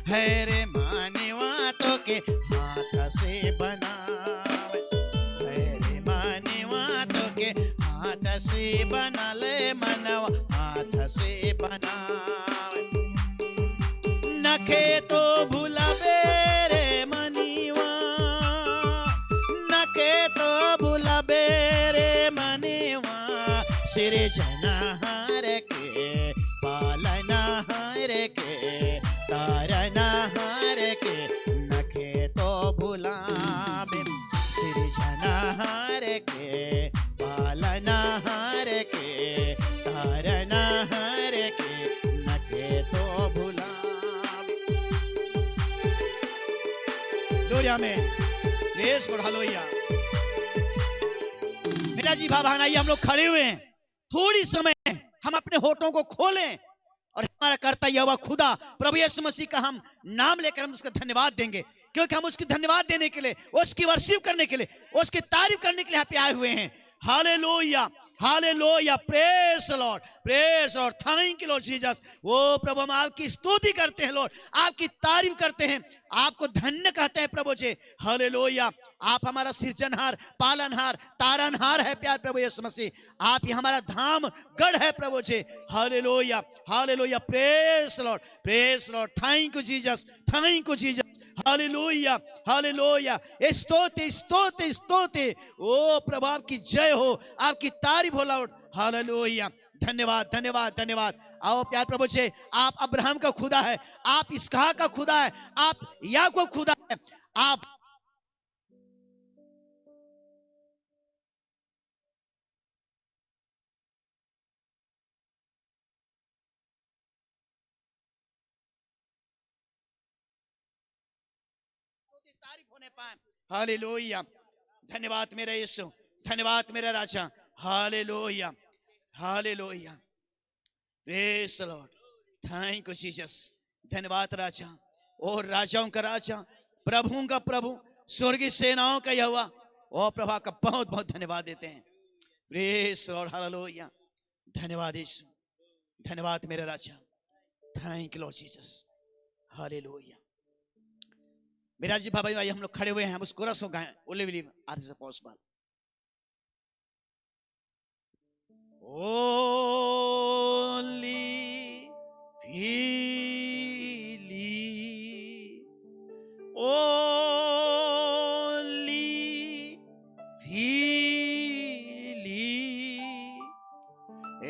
हरे मानवा तो के हाथ से बनावे, हरे मानवा तो के हाथ से बनाले, मनवा हाथ से बनावे। नखे तो भुलावे रे मनीवा, नखे तो भुलावे रे मनीवा, सृजनहार के पालनहार के तारनहार के, नखे तो भुलावे सृजनहार के पालनहार के तारनहार के, नखे तो भुलावे। ग्लोरिया में प्रेज गॉड, हालेलुया। मेरा जी भाव बहन, आइए हम लोग खड़े हुए हैं, थोड़ी समय हम अपने होठों को खोलें और हमारा कर्ता यहोवा खुदा प्रभु यीशु मसीह का हम नाम लेकर हम उसका धन्यवाद देंगे, क्योंकि हम उसकी धन्यवाद देने के लिए, उसकी वर्शिप करने के लिए, उसकी तारीफ करने के लिए यहाँ पे आए हुए हैं। Hallelujah, hallelujah, praise Lord, praise Lord, thank you Lord Jesus. वो प्रभु हम आपकी स्तुति करते हैं लॉर्ड, आपकी तारीफ करते हैं, आपको धन्य कहते हैं प्रभु जी। हालेलुया, आप हमारा सृजनहार, पालनहार, तारनहार है प्यार प्रभु यीशु मसीह, आप ही हमारा धाम गढ़ है प्रभु जी। Hallelujah, hallelujah, praise Lord, thank you Jesus, thank you Jesus. Hallelujah, hallelujah, स्तुति स्तुति स्तुति, ओ प्रभु आपकी जय हो, आपकी तारीफ हो लॉर्ड। हालेलुया, धन्यवाद धन्यवाद धन्यवाद। आओ प्यार प्रभु से, आप अब्राहम का खुदा है, आप इसहाक का खुदा है, आप याकूब खुदा है, आप तारीफ होने पाए। हालेलुया, धन्यवाद मेरा यीशु, धन्यवाद मेरा राजा। Hallelujah, hallelujah, praise the Lord, thank you Jesus. धन्यवाद राजा, और राजाओं का राजा, प्रभुओं का प्रभु, स्वर्गीय सेनाओं का यहोवा, और प्रभा का बहुत बहुत धन्यवाद देते हैं। प्रेज द लॉर्ड, हालेलुया, धन्यवाद यीशु, धन्यवाद मेरे राजा, thank you Lord Jesus, hallelujah. मेरा जी भाई भाई हम लोग खड़े हुए हैं, हम उस कोरस को गाएं, only believe are is possible. Only believe, only believe,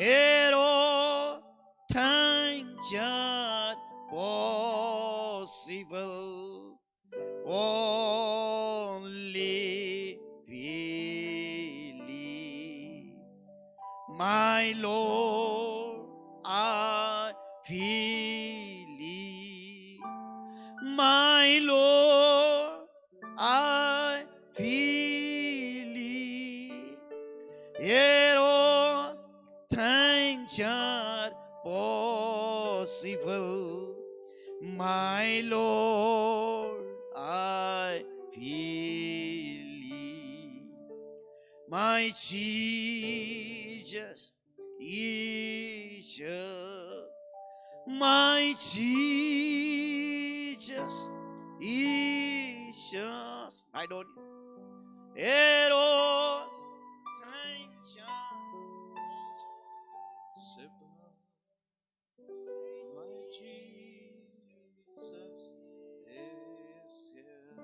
and all things are possible. Only believe. My Lord, I believe. My Lord, I believe. Yet all things are possible. My Lord, I believe. My Jesus, Jesus, my Jesus, Jesus. I don't. At all times possible. My Jesus is here.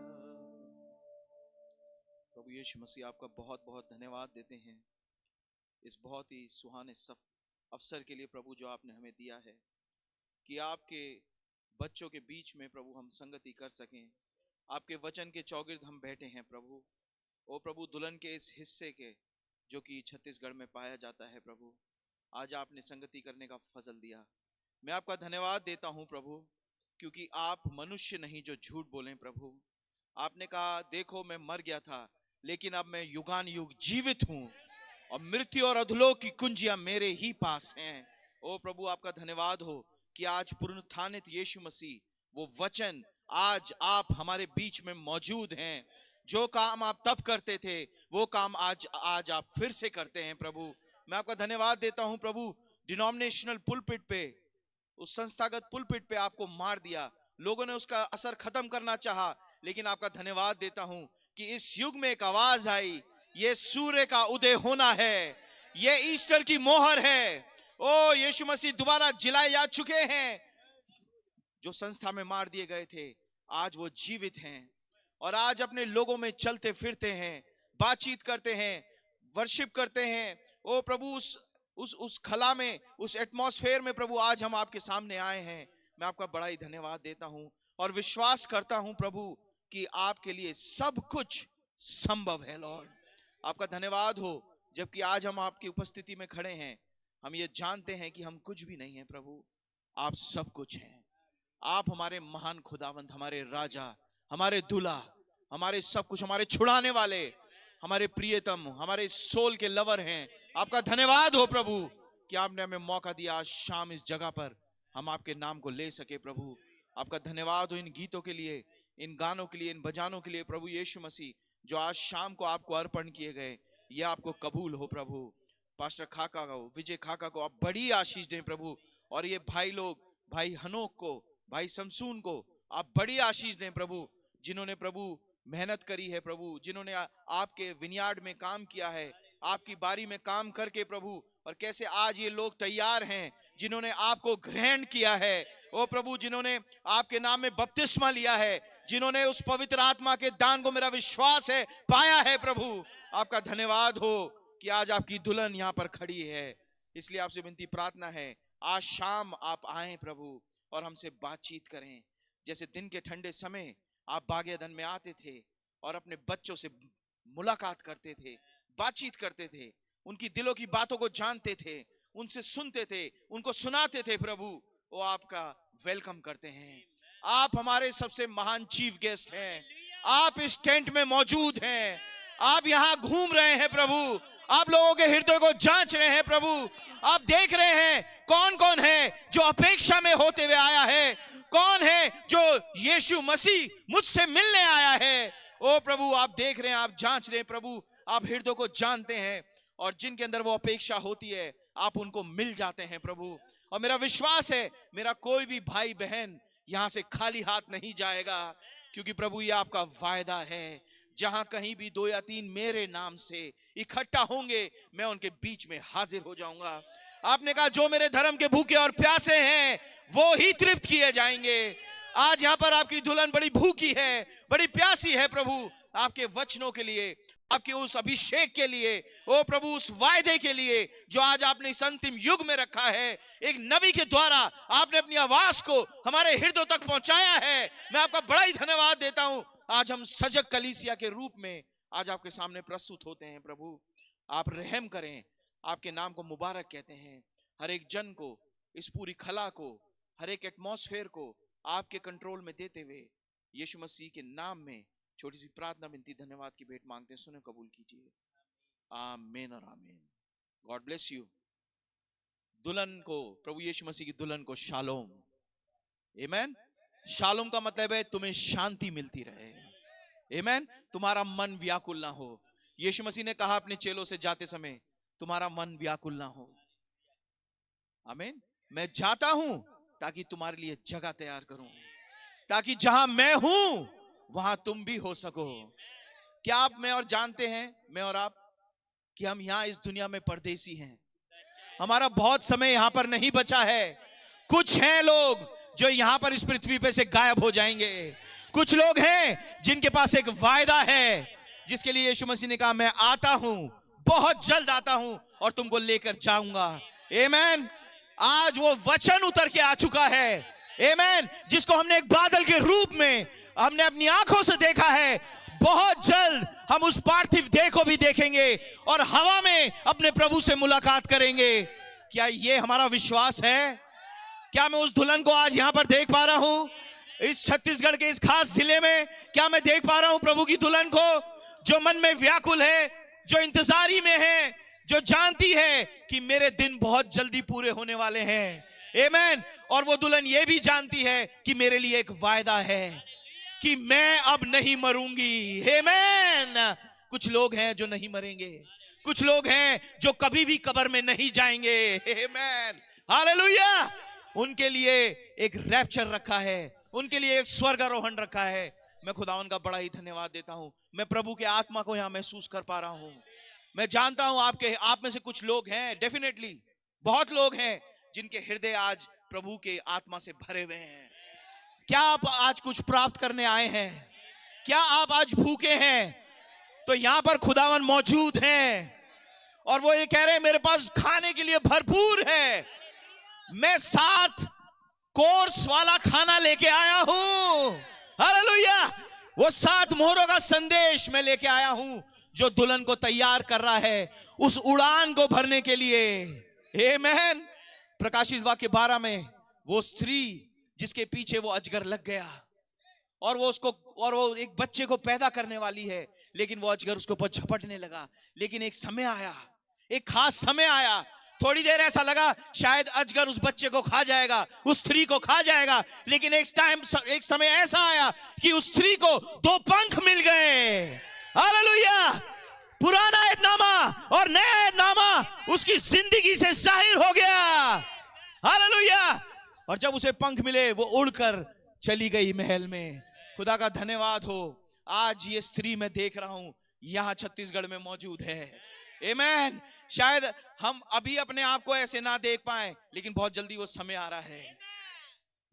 प्रभु यीशु मसीह आपका बहुत बहुत धन्यवाद देते हैं इस बहुत ही सुहाने अवसर के लिए प्रभु, जो आपने हमें दिया है कि आपके बच्चों के बीच में प्रभु हम संगति कर सकें। आपके वचन के चौगिर्द हम बैठे हैं प्रभु। ओ प्रभु, दुल्हन के इस हिस्से के जो कि छत्तीसगढ़ में पाया जाता है प्रभु, आज आपने संगति करने का फजल दिया। मैं आपका धन्यवाद देता हूं प्रभु, क्योंकि आप मनुष्य नहीं जो झूठ बोलें प्रभु। आपने कहा, देखो मैं मर गया था लेकिन अब मैं युगान युग जीवित हूं और मृत्यु और अधोलोक की कुंजियां मेरे ही पास हैं। ओ प्रभु, आपका धन्यवाद हो कि आज पुनरुत्थानित यीशु मसीह वो वचन आज आप हमारे बीच में मौजूद हैं। जो काम आप तब करते थे वो काम आज आप फिर से करते हैं प्रभु। मैं आपका धन्यवाद देता हूं प्रभु। डिनोमिनेशनल पुलपिट पे, उस संस्थागत पुलपिट पे आपको मार दिया, लोगों ने उसका असर खत्म करना चाहा, लेकिन आपका धन्यवाद देता हूं कि इस युग में एक आवाज आई, ये सूर्य का उदय होना है, ये ईस्टर की मोहर है। ओ यीशु मसीह दोबारा जिलाए जा चुके हैं। जो संस्था में मार दिए गए थे आज वो जीवित हैं और आज अपने लोगों में चलते फिरते हैं, बातचीत करते हैं, वर्शिप करते हैं। ओ प्रभु, उस खला में, उस एटमॉस्फेयर में प्रभु आज हम आपके सामने आए हैं। मैं आपका बड़ा ही धन्यवाद देता हूं और विश्वास करता हूं प्रभु कि आपके लिए सब कुछ संभव है। लॉर्ड, आपका धन्यवाद हो, जबकि आज हम आपकी उपस्थिति में खड़े हैं, हम ये जानते हैं कि हम कुछ भी नहीं है प्रभु, आप सब कुछ हैं। आप हमारे महान खुदावंत, हमारे राजा, हमारे दूल्हा, हमारे सब कुछ, हमारे छुड़ाने वाले, हमारे प्रियतम, हमारे सोल के लवर हैं। आपका धन्यवाद हो प्रभु कि आपने हमें मौका दिया आज शाम इस जगह पर हम आपके नाम को ले सके प्रभु। आपका धन्यवाद हो इन गीतों के लिए, इन गानों के लिए, इन बजानों के लिए प्रभु यीशु मसीह, जो आज शाम को आपको अर्पण किए गए, ये आपको कबूल हो प्रभु। पास्टर खाका को, विजय खाका को आप बड़ी आशीष दें प्रभु, और ये भाई लोग, भाई हनोक को, भाई शमसून को आप बड़ी आशीष दें प्रभु, जिन्होंने प्रभु मेहनत करी है प्रभु, जिन्होंने आपके विनयार्ड में काम किया है, आपकी बारी में काम करके प्रभु, और कैसे आज ये लोग तैयार हैं जिन्होंने आपको ग्रहण किया है। ओ प्रभु, जिन्होंने आपके नाम में बपतिस्मा लिया है, जिन्होंने उस पवित्र आत्मा के दान को, मेरा विश्वास है, पाया है प्रभु। आपका धन्यवाद हो कि आज आपकी दुल्हन यहाँ पर खड़ी है। इसलिए आपसे विनती प्रार्थना है, आज शाम आप आए प्रभु और हमसे बातचीत करें। जैसे दिन के ठंडे समय आप बागेदन में आते थे और अपने बच्चों से मुलाकात करते थे, बातचीत करते थे, उनकी दिलों की बातों को जानते थे, उनसे सुनते थे, उनको सुनाते थे प्रभु, वो आपका वेलकम करते हैं। आप हमारे सबसे महान चीफ गेस्ट हैं, आप इस टेंट में मौजूद हैं, आप यहां घूम रहे हैं प्रभु, आप लोगों के हृदय को जांच रहे हैं प्रभु, आप देख रहे हैं कौन कौन है जो अपेक्षा में होते हुए आया है, कौन है जो यीशु मसीह मुझसे मिलने आया है। ओ प्रभु, आप देख रहे हैं, आप जांच रहे हैं प्रभु, आप हृदय को जानते हैं, और जिनके अंदर वो अपेक्षा होती है आप उनको मिल जाते हैं प्रभु। और मेरा विश्वास है मेरा कोई भी भाई बहन यहां से खाली हाथ नहीं जाएगा, क्योंकि प्रभु ये आपका वायदा है, जहां कहीं भी 2 या 3 मेरे नाम से इकट्ठा होंगे मैं उनके बीच में हाजिर हो जाऊंगा। आपने कहा जो मेरे धर्म के भूखे और प्यासे हैं वो ही तृप्त किए जाएंगे। आज यहां पर आपकी दुल्हन बड़ी भूखी है, बड़ी प्यासी है प्रभु, आपके वचनों के लिए, आपके उस अभिषेक के लिए, ओ प्रभु उस वायदे के लिए जो आज आपने इस अंतिम युग में रखा है। एक नबी के द्वारा आपने अपनी आवाज को हमारे हृदय तक पहुंचाया है। मैं आपका बड़ा ही धन्यवाद देता हूं। आज हम सजग कलीसिया के रूप में आज आपके सामने प्रस्तुत होते हैं प्रभु। आप रहम करें, आपके नाम को मुबारक कहते हैं। हर एक जन को, इस पूरी खला को, हर एक एटमॉस्फेयर को आपके कंट्रोल में देते हुए यीशु मसीह के नाम में छोटी सी प्रार्थना, विनती, धन्यवाद की भेंट मांगते हैं। सुने, कबूल कीजिए। आमीन और आमीन। God bless you. दुल्हन को, प्रभु यीशु मसीह की दुल्हन को शालोम। आमीन। शालोम का मतलब है तुम्हें शांति मिलती रहे। आमीन। तुम्हारा मन व्याकुल ना हो। यीशु मसीह ने कहा अपने चेलों से जाते समय, तुम्हारा मन व्याकुल ना हो। आमीन। मैं जाता हूं ताकि तुम्हारे लिए जगह तैयार करूं, ताकि जहां मैं हूं वहां तुम भी हो सको। क्या आप, मैं और जानते हैं, मैं और आप, कि हम यहां इस दुनिया में परदेसी हैं। हमारा बहुत समय यहां पर नहीं बचा है। कुछ हैं लोग जो यहां पर इस पृथ्वी पे से गायब हो जाएंगे। कुछ लोग हैं जिनके पास एक वायदा है, जिसके लिए यीशु मसीह ने कहा मैं आता हूं, बहुत जल्द आता हूं और तुमको लेकर जाऊंगा। आमीन। आज वो वचन उतर के आ चुका है। आमीन। जिसको हमने एक बादल के रूप में हमने अपनी आंखों से देखा है, बहुत जल्द हम उस पार्थिव देह को भी देखेंगे और हवा में अपने प्रभु से मुलाकात करेंगे। क्या ये हमारा विश्वास है? क्या मैं उस दुल्हन को आज यहां पर देख पा रहा हूं? इस छत्तीसगढ़ के इस खास जिले में क्या मैं देख पा रहा हूं प्रभु की दुल्हन को, जो मन में व्याकुल है, जो इंतजारी में है, जो जानती है कि मेरे दिन बहुत जल्दी पूरे होने वाले हैं। आमीन। और वो दुल्हन ये भी जानती है कि मेरे लिए एक वायदा है कि मैं अब नहीं मरूंगी। आमीन। कुछ लोग हैं जो नहीं मरेंगे, कुछ लोग हैं जो कभी भी कब्र में नहीं जाएंगे। आमीन। हालेलुया। उनके लिए एक रैप्चर रखा है, उनके लिए एक स्वर्गारोहण रखा है। मैं खुदावन का बड़ा ही धन्यवाद देता हूं। मैं प्रभु के आत्मा को यहां महसूस कर पा रहा हूं। मैं जानता हूं आप में से कुछ लोग हैं, डेफिनेटली बहुत लोग हैं जिनके हृदय आज प्रभु के आत्मा से भरे हुए हैं। क्या आप आज कुछ प्राप्त करने आए हैं? क्या आप आज भूखे हैं? तो यहां पर खुदावन मौजूद हैं और वो ये कह रहे हैं मेरे पास खाने के लिए भरपूर है। मैं 7 कोर्स वाला खाना लेके आया हूं। हालेलुया। वो 7 मोहरों का संदेश मैं लेके आया हूं जो दुल्हन को तैयार कर रहा है उस उड़ान को भरने के लिए। आमीन। प्रकाशित वाक्य 12 में वो स्त्री जिसके पीछे वो अजगर लग गया और वो एक बच्चे को पैदा करने वाली है, लेकिन वो अजगर उसके ऊपर झपटने लगा। लेकिन एक समय आया, एक खास समय आया, थोड़ी देर ऐसा लगा शायद अजगर उस बच्चे को खा जाएगा, उस स्त्री को खा जाएगा, लेकिन एक समय ऐसा आया कि उस स्त्री को 2 पंख मिल गए। हालेलुया। पुराना ऐतनामा और नया ऐतनामा उसकी जिंदगी से जाहिर हो गया। हालेलुया। और जब उसे पंख मिले वो उड़कर चली गई महल में। खुदा का धन्यवाद हो। आज ये स्त्री मैं देख रहा हूं यहां छत्तीसगढ़ में मौजूद है। आमीन। शायद हम अभी अपने आप को ऐसे ना देख पाए, लेकिन बहुत जल्दी वो समय आ रहा है।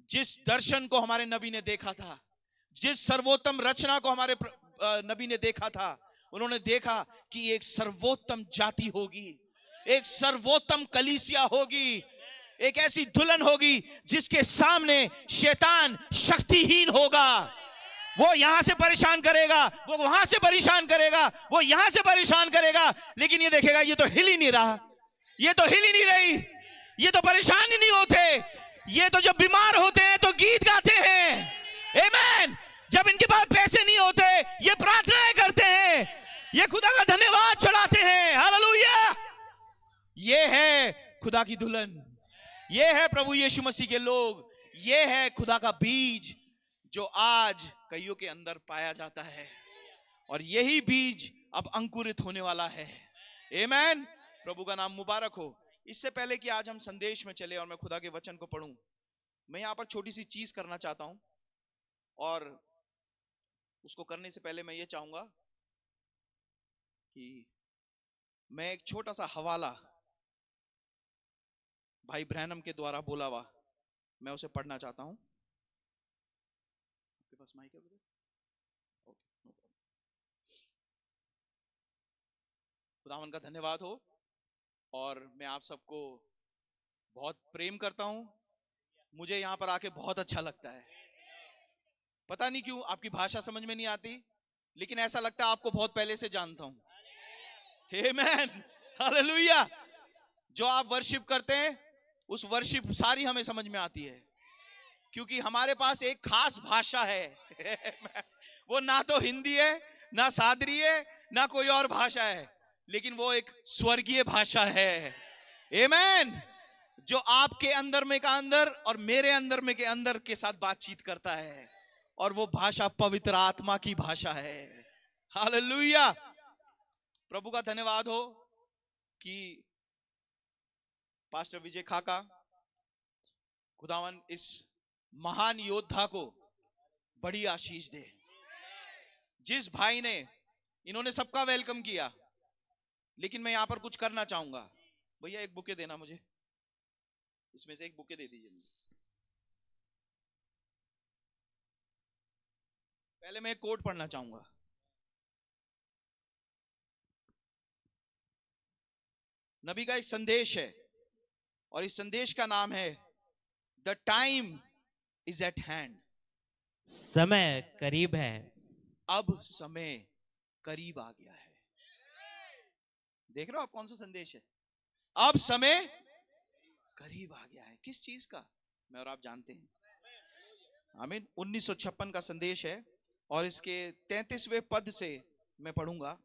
जिस दर्शन को हमारे नबी ने देखा था, जिस सर्वोत्तम रचना को हमारे नबी ने देखा था, उन्होंने देखा कि एक सर्वोत्तम जाति होगी, एक सर्वोत्तम कलीसिया होगी, एक ऐसी दुल्हन होगी जिसके सामने शैतान शक्तिहीन होगा। वो यहां से परेशान करेगा, वो वहां से परेशान करेगा, वो यहां से परेशान करेगा, लेकिन ये देखेगा ये तो हिल ही नहीं रहा, ये तो हिल ही नहीं रही, ये तो परेशान ही नहीं होते, ये तो जब बीमार होते हैं तो गीत गाते हैं। आमीन। जब इनके पास पैसे नहीं होते ये प्रार्थनाएं करते हैं, ये खुदा का धन्यवाद चढ़ाते हैं। हालेलुया। ये है खुदा की दुल्हन, ये है प्रभु यीशु मसीह के लोग, ये है खुदा का बीज जो आज कईयों के अंदर पाया जाता है, और यही बीज अब अंकुरित होने वाला है। आमीन। प्रभु का नाम मुबारक हो। इससे पहले कि आज हम संदेश में चले और मैं खुदा के वचन को पढूं, मैं यहां पर छोटी सी चीज करना चाहता हूं, और उसको करने से पहले मैं ये चाहूंगा कि मैं एक छोटा सा हवाला भाई ब्रैनम के द्वारा बोला हुआ मैं उसे पढ़ना चाहता हूं। आपके पास माइक है? खुदावन का धन्यवाद हो, और मैं आप सबको बहुत प्रेम करता हूं। मुझे यहां पर आके बहुत अच्छा लगता है। पता नहीं क्यों आपकी भाषा समझ में नहीं आती, लेकिन ऐसा लगता है आपको बहुत पहले से जानता हूं। आमीन, हालेलुया। जो आप वर्शिप करते हैं उस वर्शिप सारी हमें समझ में आती है, क्योंकि हमारे पास एक खास भाषा है। वो ना तो हिंदी है, ना सादरी है, ना कोई और भाषा है, लेकिन वो एक स्वर्गीय भाषा है। आमीन। जो आपके अंदर में का अंदर और मेरे अंदर में के अंदर के साथ बातचीत करता है, और वो भाषा पवित्र आत्मा की भाषा है। हालेलुया। प्रभु का धन्यवाद हो कि पास्टर विजय खाका, खुदावन इस महान योद्धा को बड़ी आशीष दे। जिस भाई ने, इन्होंने सबका वेलकम किया, लेकिन मैं यहां पर कुछ करना चाहूंगा। भैया एक बुके देना मुझे, इसमें से एक बुके दे दीजिए मुझे। पहले मैं एक कोट पढ़ना चाहूंगा। नबी का एक संदेश है, और इस संदेश का नाम है the time is eight hand. समय करीब है। अब समय करीब आ गया है। देख रहे हो आप कौन सा संदेश है? अब समय करीब आ गया है। किस चीज का? मैं और आप जानते हैं। आमीन। 1956 का संदेश है, और इसके 33वें पद से मैं पढ़ूंगा।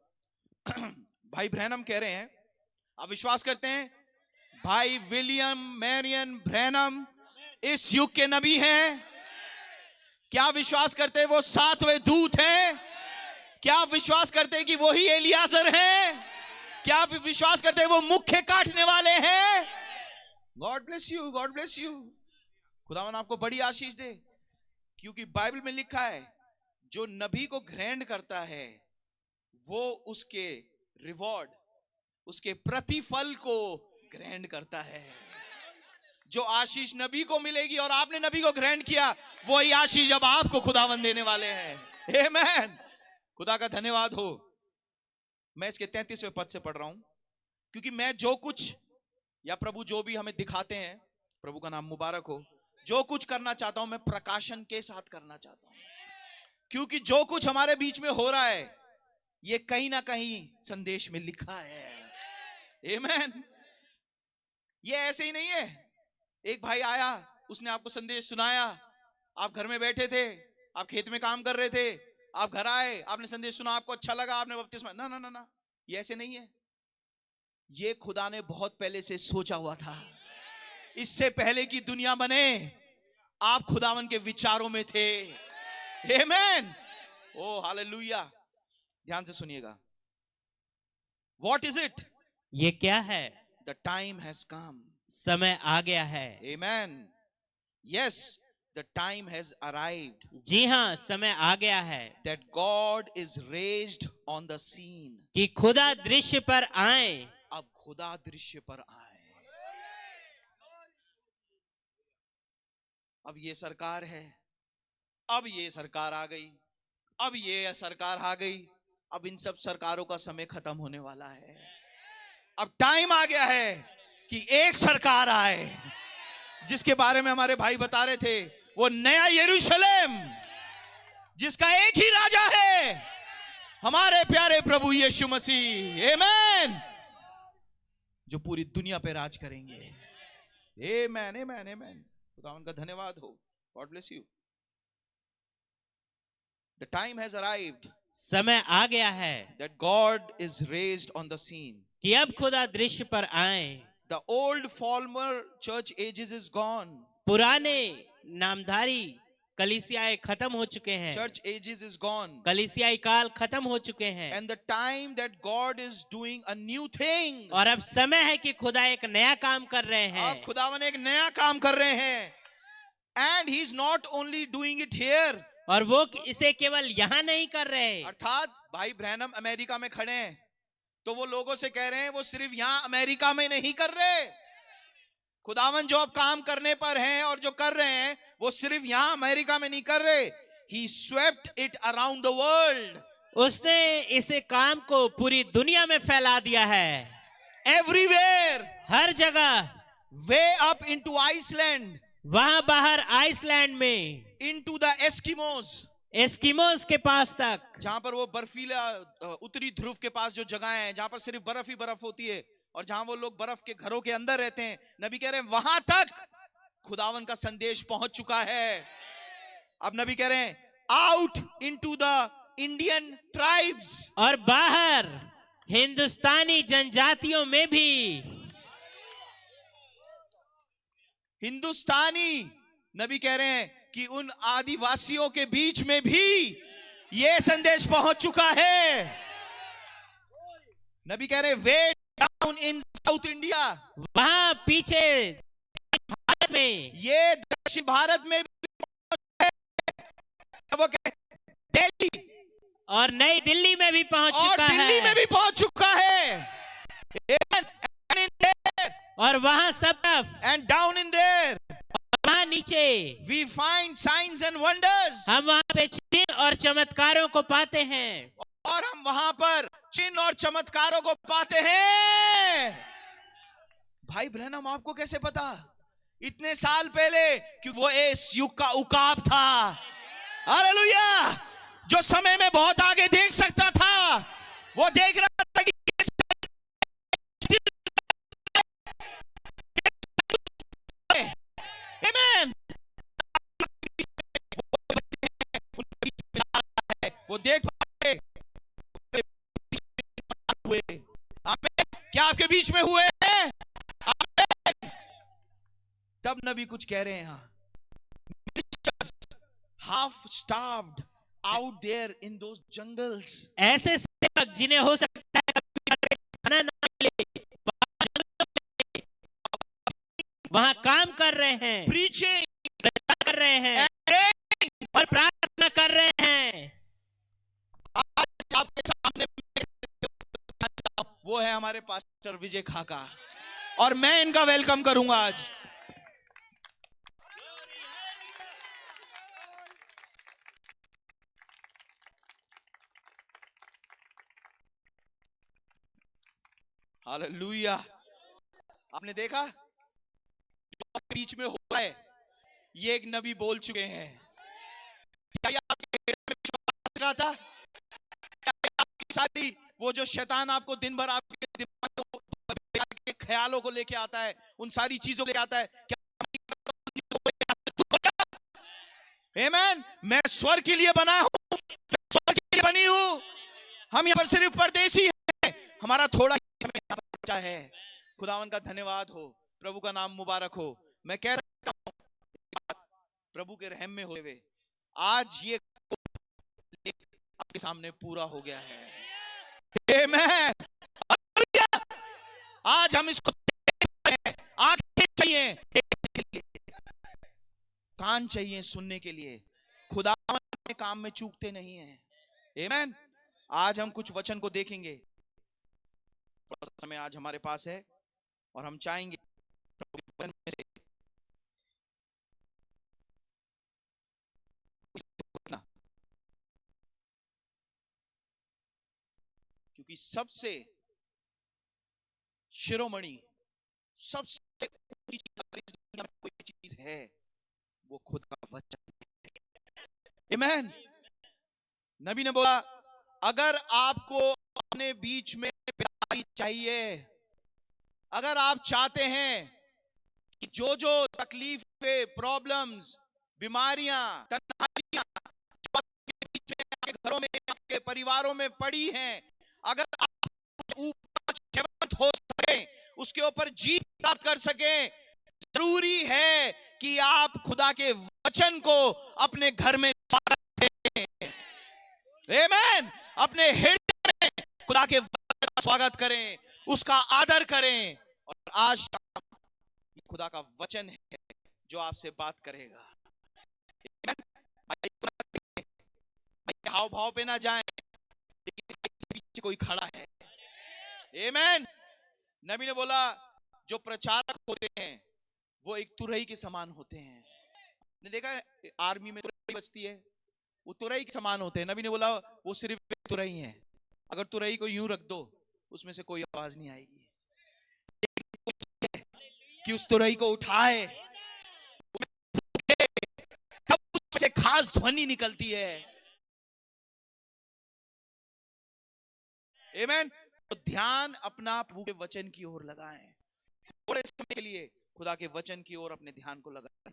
भाई ब्रैनम कह रहे हैं, आप विश्वास करते हैं भाई विलियम मैरियन ब्रैनम इस युग के नबी हैं? क्या विश्वास करते हैं वो 7वें दूत हैं? क्या आप विश्वास करते हैं कि वही एलियाजर हैं? क्या आप विश्वास करते हैं वो मुख्य काटने वाले हैं? God bless you, God bless you. खुदावन आपको बड़ी आशीष दे, क्योंकि बाइबल में लिखा है जो नबी को ग्रहण करता है वो उसके रिवॉर्ड, उसके प्रतिफल को ग्रहण करता है। जो आशीष नबी को मिलेगी और आपने नबी को ग्रहण किया, वही आशीष अब आपको खुदावन देने वाले हैं। आमीन। खुदा का धन्यवाद हो। मैं इसके 33वें पद से पढ़ रहा हूं, क्योंकि मैं जो कुछ, या प्रभु जो भी हमें दिखाते हैं, प्रभु का नाम मुबारक हो, जो कुछ करना चाहता हूं मैं प्रकाशन के साथ करना चाहता हूं, क्योंकि जो कुछ हमारे बीच में हो रहा है ये कहीं ना कहीं संदेश में लिखा है। आमीन। ये ऐसे ही नहीं है, एक भाई आया, उसने आपको संदेश सुनाया, आप घर में बैठे थे, आप खेत में काम कर रहे थे, आप घर आए, आपने संदेश सुना, आपको अच्छा लगा, आपने बपतिस्मा। ना ना ना ना, ये ऐसे नहीं है। ये खुदा ने बहुत पहले से सोचा हुआ था। इससे पहले की दुनिया बने आप खुदावन के विचारों में थे। आमीन। Oh hallelujah. ध्यान से सुनिएगा। What is it? ये क्या है? The time has come. समय आ गया है। Amen. Yes, the time has arrived. जी हाँ, समय आ गया है that God is raised on the scene. कि खुदा दृश्य पर आए। अब खुदा दृश्य पर आए। अब ये सरकार है, अब ये सरकार आ गई, अब ये सरकार आ गई, अब इन सब सरकारों का समय खत्म होने वाला है। अब टाइम आ गया है कि एक सरकार आए, जिसके बारे में हमारे भाई बता रहे थे, वो नया यरूशलेम, जिसका एक ही राजा है, हमारे प्यारे प्रभु यीशु मसीह। आमीन। जो पूरी दुनिया पे राज करेंगे। आमीन, आमीन, आमीन। खुदावन का धन्यवाद हो। God bless you. The time has arrived समय आ गया है that God is raised on the scene. कि अब खुदा दृश्य पर आए। The old former church ages is gone. पुराने नामधारी कलीसियाएं खत्म हो चुके हैं। Church ages is gone. कलीसियाई काल खत्म हो चुके हैं। And the time that God is doing a new thing. और अब समय है कि खुदा एक नया काम कर रहे हैं। अब खुदावन एक नया काम कर रहे हैं. And he's not only doing it here. और वो इसे केवल यहाँ नहीं कर रहे। अर्थात भाई ब्रैनम अमेरिका में खड़े हैं तो वो लोगों से कह रहे हैं वो सिर्फ यहाँ अमेरिका में नहीं कर रहे। खुदावन जो अब काम करने पर हैं और जो कर रहे हैं वो सिर्फ यहाँ अमेरिका में नहीं कर रहे। He swept it around the world. उसने इसे काम को पूरी दुनिया में फैला दिया है। Everywhere. हर जगह। Way up into Iceland. वहां बाहर आइसलैंड में। Into the Eskimos. एस्किमोस के पास तक, जहां पर वो बर्फीला उत्तरी ध्रुव के पास जो जगह है जहां पर सिर्फ बर्फ ही बर्फ होती है और जहां वो लोग बर्फ के घरों के अंदर रहते हैं, नबी कह रहे हैं वहां तक खुदावन का संदेश पहुंच चुका है। अब नबी कह रहे हैं out into the Indian tribes. और बाहर हिंदुस्तानी जनजातियों में भी। हिंदुस्तानी नबी कह रहे हैं कि उन आदिवासियों के बीच में भी ये संदेश पहुंच चुका है। नबी कह रहे हैं वे डाउन इन साउथ इंडिया। वहां पीछे भारत में, ये दक्षिण भारत में भी वो दिल्ली और नई दिल्ली में भी पहुंच और चुका दिल्ली है। में भी पहुंच चुका है। और वहां सब तरफ एंड डाउन इन देयर वहां नीचे we find science and wonders. हम वहां पे चिन्ह और चमत्कारों को पाते हैं। और हम वहां पर चिन्ह और चमत्कारों को पाते हैं। भाई ब्रैनम आपको कैसे पता? इतने साल पहले कि वो इस युग का उकाब था, हालेलुया, जो समय में बहुत आगे देख सकता था। वो देख रहा था कि आमेन, वो देख पाए हुए। क्या आपके बीच में हुए हैं? तब नबी कुछ कह रहे हैं यहाँ, half starved out there in those jungles. ऐसे सेवक जिन्हें हो सकता है कभी खाना ना मिले, वहां काम कर रहे हैं, प्रीचिंग कर रहे हैं और प्रार्थना कर रहे हैं। आज आपके सामने वो है हमारे पास्टर विजय खाका, और मैं इनका वेलकम करूंगा आज। हालेलुया। आपने देखा जो बीच में हो रहा है, ये एक नबी बोल चुके हैं। क्या ये आपके हृदय में विश्वास रखा था? क्या ये आपकी सारी वो जो शैतान आपको दिन भर आपके दिमाग के ख्यालों को लेके आता है, उन सारी चीजों को लेके आता है, क्या आमेन? मैं स्वर्ग के लिए बना हूं, मैं स्वर्ग के लिए बनी हूं। हम यहाँ पर सिर्फ परदेसी हैं, हमारा थोड़ा समय यहाँ पर बचा है। खुदावन का धन्यवाद हो, प्रभु का नाम मुबारक हो। मैं कह सकता हूं प्रभु के रहम में होते हुए आज ये आपके सामने पूरा हो गया है। आमेन। आज हम इसको आंखें चाहिए, कान चाहिए सुनने के लिए। खुदावन अपने काम में चूकते नहीं हैं। आमेन। आज हम कुछ वचन को देखेंगे। समय आज हमारे पास है और हम चाहेंगे क्योंकि सबसे शिरोमणि, सबसे ऊंची चीज इस दुनिया में कोई चीज है, वो खुद का वचन। आमेन। नबी ने बोला अगर आपको अपने बीच में प्यार चाहिए, अगर आप चाहते हैं कि जो जो तकलीफें, प्रॉब्लम्स, बीमारियां, तन्हाइयां जो आपके बीच में घरों में, आपके परिवारों में पड़ी हैं, अगर आप ऊपर जीवंत हो सके, उसके ऊपर जीत प्राप्त कर सके, जरूरी है कि आप खुदा के वचन को अपने घर में स्वागत करें। आमीन। अपने हृदय में खुदा के वचन का स्वागत करें, उसका आदर करें। और आज खुदा का वचन है जो आपसे बात करेगा। हाव भाव पे ना जाएं, लेकिन पीछे कोई खड़ा है। आमीन। नबी ने बोला जो प्रचारक होते हैं वो एक तुरही के समान होते हैं। ने देखा है आर्मी में तुरही बजती है, वो तुरही के समान होते हैं। नबी ने बोला वो सिर्फ एक तुरही है, अगर तुरही को यूं रख दो उसमें से कोई आवाज नहीं आएगी, कि उस तुरही को उठाए तब उससे खास ध्वनि निकलती है। आमीन। तो ध्यान अपना प्रभु के वचन की ओर लगाएं, थोड़े समय के लिए खुदा के वचन की ओर अपने ध्यान को लगाएं।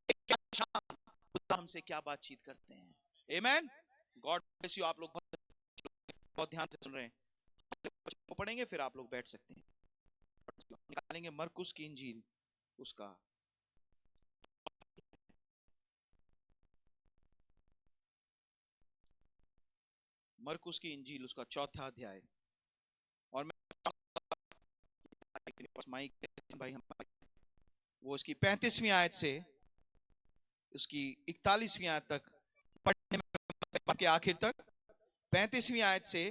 क्या शाम खुदा हमसे क्या बातचीत करते हैं। आमीन। God bless you. आप लोग बहुत ध्यान से सुन रहे हैं, को पढ़ेंगे फिर आप लोग बैठ सकते हैं। निकालेंगे मरकुस की इंजील, उसका मरकुस की इंजील उसका 4था अध्याय। और मैं माइक भाई हमारे वो उसकी 35वीं आयत से उसकी 41वीं आयत तक पढ़ने में, बाप के आखिर तक, 35वीं आयत से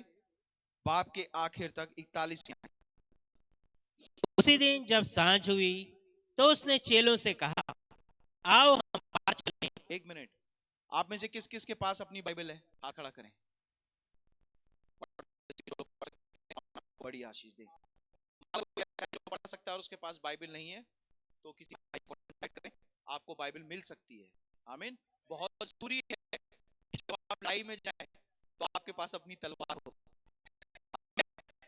बाप के आखिर तक 41वीं आयत। उसी दिन जब सांझ हुई तो उसने चेलों से कहा, आओ हम पार चलें। एक मिनट, आप में से किस किस के पास अपनी बाइबल है? हाथ खड़ा करें। बड़ी आशीष दे। जो पढ़ सकता है और उसके पास बाइबल नहीं है तो किसी भाई को कांटेक्ट करें, आपको बाइबल मिल सकती है। आमीन। बहुत जरूरी है जब आप लड़ाई में जाएं तो आपके पास अपनी तलवार हो।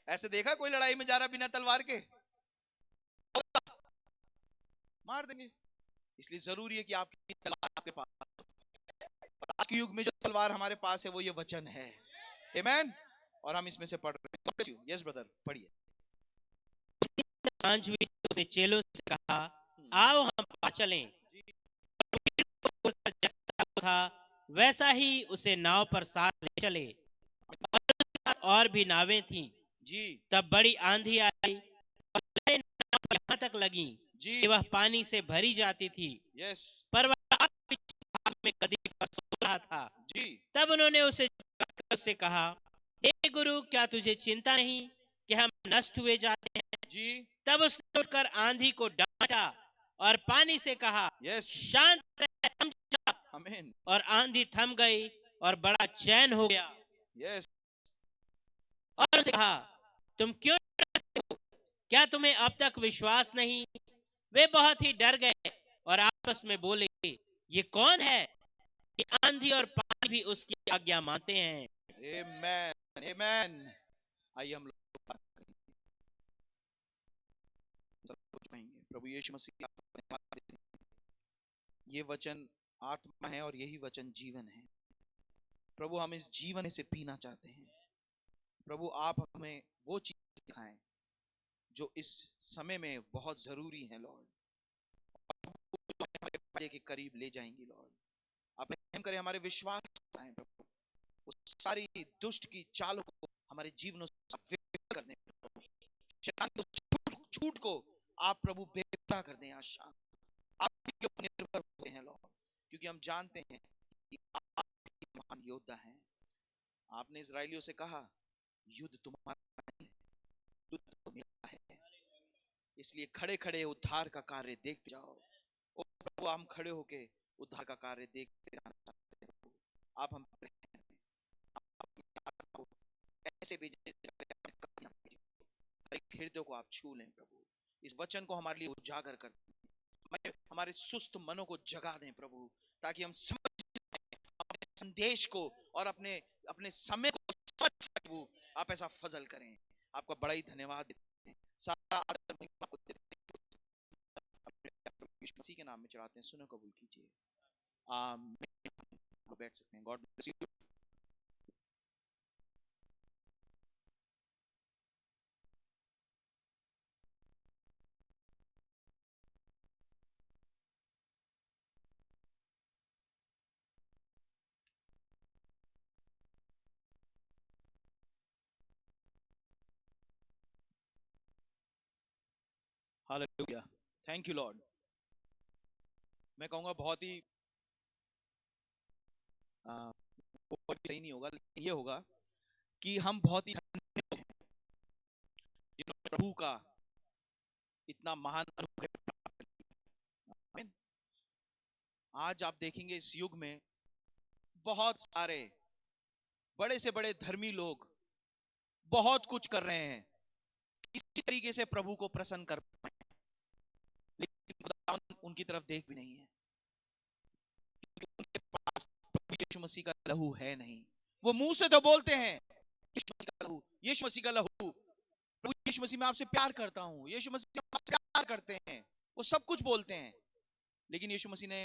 ऐसे देखा कोई लड़ाई में जा रहा बिना तलवार के? मार देंगे। इसलिए जरूरी है कि आपकी तलवार आपके पास। आज के युग में जो तलवार हमारे पास है वो ये वचन है। आमीन। और हम इसमें से पढ़ रहे हैं। यस ब्रदर, पढ़िए। सांझ हुई तो उसने चेलों से कहा, आओ हम पार चलें। जैसा था वैसा ही उसे नाव पर साथ ले चले, और भी नावें थीं। जी तब बड़ी आंधी आई और लहरें नाव पर यहाँ तक लगी जी कि वह पानी से भरी जाती थी, यस पर वह पिछले भाग में गद्दी पर सो रहा था। जी तब उन्होंने उससे कहा, हे गुरु, क्या तुझे चिंता नहीं कि हम नष्ट हुए जाते हैं? जी तब उसने उठकर आंधी को डांटा और पानी से कहा, यस शांत रह, थम जा। आमीन। और आंधी थम गई और बड़ा चैन हो गया। यस और उसने कहा, तुम क्यों डरते हो? क्या तुम्हें अब तक विश्वास नहीं? वे बहुत ही डर गए और आपस में बोले, ये कौन है कि आंधी और पानी भी उसकी आज्ञा मानते हैं? आमीन आमीन। आइए हम लोग बात करेंगे। प्रभु यीशु मसीह आपको धन्यवाद देते हैं। ये वचन आत्मा है और यही वचन जीवन है। प्रभु हम इस जीवन से पीना चाहते हैं। प्रभु आप हमें वो चीज सिखाएं जो इस समय में बहुत जरूरी है लॉर्ड। हमारे वादे के करीब ले जाएंगी लॉर्ड। आप रहम करें, हमारे विश्वास को बढ़ाएं प्रभु। उस सारी दुष्ट की चालों को हमारे जीवनों से विफल कर दें प्रभु। शैतान की उस झूठ को आप प्रभु बेपता कर दें। आज शाम आप के ऊपर निर्भर होते हैं लॉर्ड, क्योंकि हम जानते हैं कि आप महान योद्धा हैं। आपने इजराइलियों से कहा, युद्ध तुम्हारा नहीं, युद्ध तो मेरा है। इसलिए खड़े खड़े उद्धार का कार्य देखते जाओ। ओ प्रभु, हम खड़े होके उद्धार का कार्य देखते जाना चाहते हैं प्रभु। आप हम ऐसे भी हृदय को आप छू लें प्रभु। इस वचन को हमारे लिए उजागर कर दें, हमारे सुस्त मनों को जगा दें प्रभु, ताकि हम समझ अपने संदेश को और अपने अपने समय को समझ सकें प्रभु। आप ऐसा फजल करें। आपका बड़ा ही धन्यवाद देते हैं। सारा आदर महिमा आपको देते हैं। यीशु मसीह के नाम में चढ़ाते हैं। सुनो कबूल कीजिए। आमीन। बैठ सकते हैं। God bless you. Hallelujah, thank you Lord. मैं कहूंगा बहुत ही सही नहीं होगा, लेकिन ये होगा कि हम बहुत ही धन्य लोग हैं जिन्होंने प्रभु का इतना महान अनुग्रह। आमीन। आज आप देखेंगे इस युग में बहुत सारे बड़े से बड़े धर्मी लोग बहुत कुछ कर रहे हैं इसी तरीके से प्रभु को प्रसन्न कर पाए, लेकिन खुदावंद उनकी तरफ देख भी नहीं है, क्योंकि उनके पास प्रभु यीशु मसीह का लहू है नहीं। वो मुंह से तो बोलते हैं यीशु मसीह का लहू, यीशु मसीह का लहू, प्रभु यीशु मसीह मैं आपसे प्यार करता हूं, यीशु मसीह हम आपसे प्यार करते हैं, वो सब कुछ बोलते हैं, लेकिन यीशु मसीह ने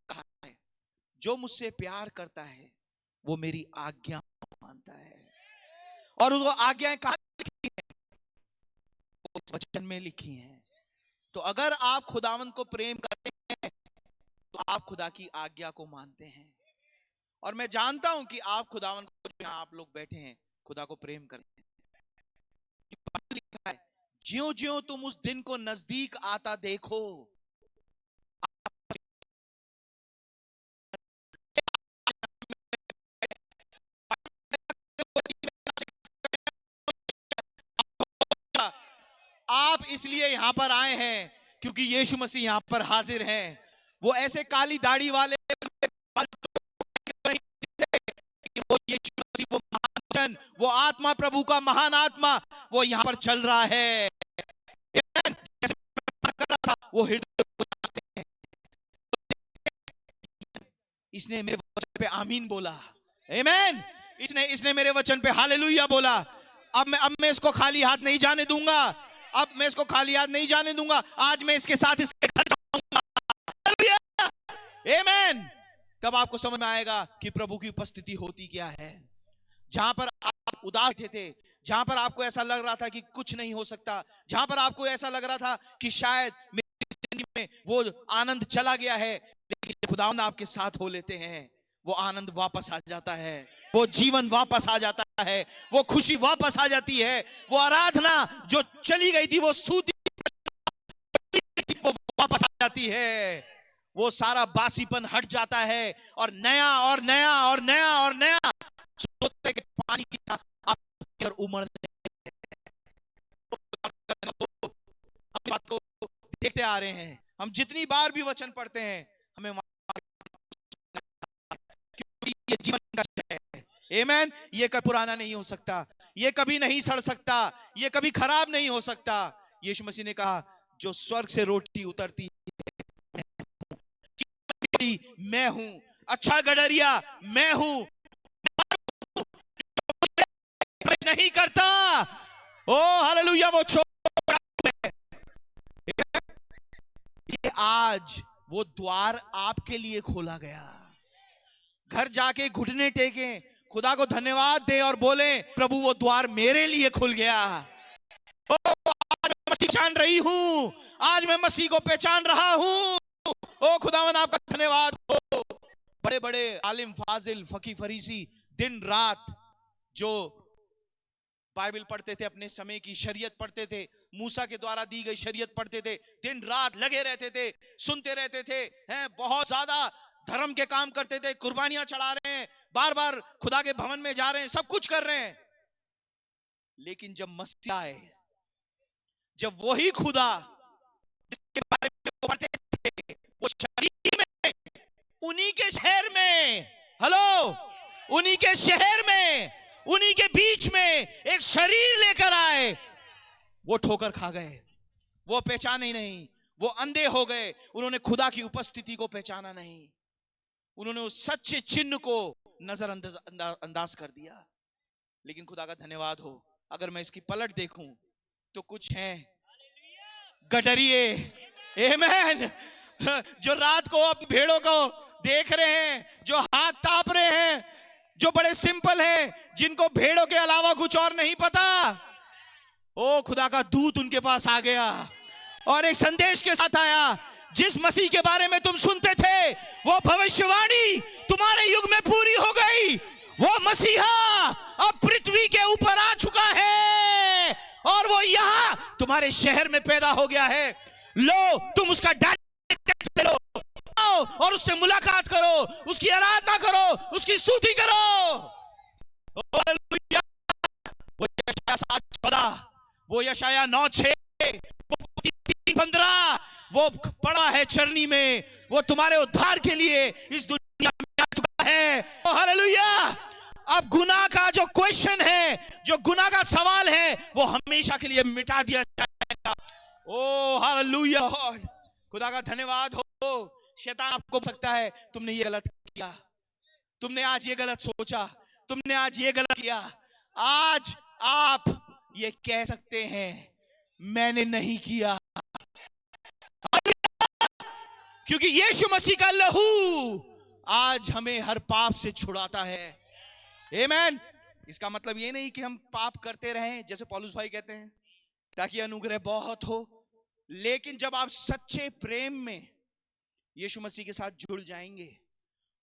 कहा है जो मुझसे प्यार करता है वो मेरी आज्ञा मानता है। और वो आज्ञाएं कहां लिखी हैं? उस वचन में लिखी हैं। तो अगर आप खुदावंद को प्रेम करते हैं तो आप खुदा की आज्ञा को मानते हैं। और मैं जानता हूं कि आप खुदावंद को, जहां आप लोग बैठे हैं, खुदा को प्रेम करते हैं। लिखा है ज्यों ज्यों तुम उस दिन को नजदीक आता देखो, आप इसलिए यहां पर आए हैं क्योंकि यीशु मसीह यहां पर हाजिर हैं। वो ऐसे काली दाढ़ी वाले वो यीशु मसीह, वो महान वचन, वो आत्मा, प्रभु का महान आत्मा वो यहां पर चल रहा है। वो हृदय इसने मेरे वचन पे आमीन बोला, आमीन। इसने मेरे वचन पे हालेलुया बोला। अब मैं इसको खाली हाथ नहीं जाने दूंगा, अब मैं इसको खाली हाथ नहीं जाने दूंगा। आज मैं इसके साथ इसके घर जाऊंगा, आमीन। तब आपको समझ में आएगा कि प्रभु की उपस्थिति होती क्या है। जहां पर आप उदास थे, जहां पर आपको ऐसा लग रहा था कि कुछ नहीं हो सकता, जहां पर आपको ऐसा लग रहा था कि शायद मेरी जिंदगी में वो आनंद चला गया है, लेकिन खुदावंद आपके साथ हो लेते हैं, वो आनंद वापस आ जाता है, वो जीवन वापस आ जाता है, वो खुशी वापस आ जाती है, वो आराधना जो चली गई थी, वो स्तुति वो वापस आ जाती है, वो सारा बासीपन हट जाता है और नया और नया और नया और नया सोते के पानी की तरह उमड़ने। हम बात को देखते आ रहे हैं, हम जितनी बार भी वचन पढ़ते हैं हमें ये जीवन का है, आमीन। ये कभी पुराना नहीं हो सकता, ये कभी नहीं सड़ सकता, ये कभी खराब नहीं हो सकता। यीशु मसीह ने कहा जो स्वर्ग से रोटी उतरती मैं हूं, अच्छा गडरिया मैं हूं, नहीं करता, ओ हालेलुया, वो छोड़ है। आज वो द्वार आपके लिए खोला गया। घर जाके घुटने टेके खुदा को धन्यवाद दे और बोले प्रभु वो द्वार मेरे लिए खुल गया। ओ आज मैं मसीह पहचान रही हूं, आज मैं मसीह को पहचान रहा हूं। ओ खुदावन आपका धन्यवाद हो। बड़े बड़े आलिम, फाजिल, फकी, फरीसी दिन रात जो बाइबल पढ़ते थे, अपने समय की शरीयत पढ़ते थे, मूसा के द्वारा दी गई शरीयत पढ़ते थे, दिन रात लगे रहते थे, सुनते रहते थे, हैं बहुत ज्यादा धर्म के काम करते थे, कुर्बानियां चढ़ा रहे हैं, बार बार खुदा के भवन में जा रहे हैं, सब कुछ कर रहे हैं। लेकिन जब मसीह आए, जब वही खुदा जिसके बारे में पढ़ते थे वो शरीर में, उन्हीं के शहर में, हेलो, उन्हीं के शहर में, उन्हीं के बीच में एक शरीर लेकर आए, वो ठोकर खा गए, वो पहचाने ही नहीं, वो अंधे हो गए, उन्होंने खुदा की उपस्थिति को पहचाना नहीं, उन्होंने उस सच्चे चिन्ह को नजरअंदाज कर दिया। लेकिन खुदा का धन्यवाद हो, अगर मैं इसकी पलट देखूं तो कुछ हैं गडरिए, आमीन, जो रात को अपनी भेड़ों को देख रहे हैं, जो हाथ ताप रहे हैं, जो बड़े सिंपल हैं, जिनको भेड़ों के अलावा कुछ और नहीं पता। ओ खुदा का दूत उनके पास आ गया और एक संदेश के साथ आया, जिस मसीह के बारे में तुम सुनते थे वो भविष्यवाणी तुम्हारे युग में पूरी हो गई। वो मसीहा अब पृथ्वी के ऊपर आ चुका है और वो यहाँ तुम्हारे शहर में पैदा हो गया है। लो, तुम उसका डायरेक्ट लो और उससे मुलाकात करो, उसकी आराधना करो, उसकी स्तुति करो। हालेलुया। वो यशाया 7:14, वो यशाया 9:6, वो 3:15, वो पड़ा है चरनी में, वो तुम्हारे उद्धार के लिए इस दुनिया में आ चुका है। हालेलुया। अब गुनाह का जो क्वेश्चन है, जो गुनाह का सवाल है, वो हमेशा के लिए मिटा दिया जाएगा। ओ हालेलुया। खुदा का धन्यवाद हो। शैतान आपको सकता है तुमने ये गलत किया, तुमने आज ये गलत सोचा, तुमने आज ये गलत किया। आज आप ये कह सकते हैं मैंने नहीं किया, क्योंकि यीशु मसीह का लहू आज हमें हर पाप से छुड़ाता है। आमीन। इसका मतलब ये नहीं कि हम पाप करते रहें, जैसे पौलुस भाई कहते हैं, ताकि अनुग्रह बहुत हो। लेकिन जब आप सच्चे प्रेम में यीशु मसीह के साथ जुड़ जाएंगे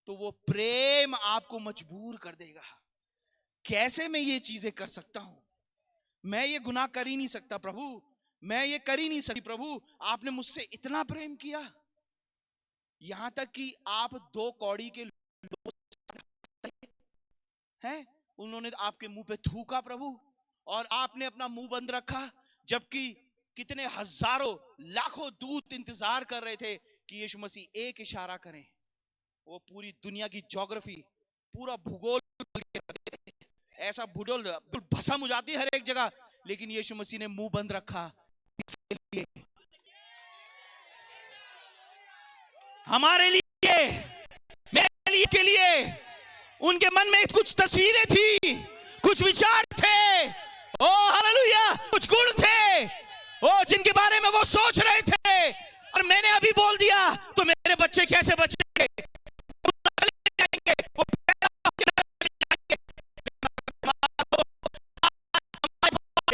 तो वो प्रेम आपको मजबूर कर देगा। कैसे मैं ये चीजें कर सकता हूं? मैं ये गुनाह कर ही नहीं सकता प्रभु, मैं ये कर ही नहीं सकती प्रभु, आपने मुझसे इतना प्रेम किया। यहां तक कि आप 2 कौड़ी के लोग हैं, उन्होंने आपके मुंह पे थूका प्रभु, और आपने अपना मुंह बंद रखा, जबकि कितने हजारों लाखों दूत इंतजार कर रहे थे कि यीशु मसीह एक इशारा करें। वो पूरी दुनिया की ज्योग्राफी, पूरा भूगोल, ऐसा भूगोल भस्म हो जाती है हर एक जगह, लेकिन यीशु मसीह ने मुंह बंद रखा। इसके लिए, हमारे लिए, मेरे लिए, के लिए उनके मन में कुछ तस्वीरें थी, कुछ विचार थे, ओ हालेलुया, कुछ गुण थे, ओ जिनके बारे में वो सोच रहे थे। और मैंने अभी बोल दिया तो मेरे बच्चे कैसे बचेंगे?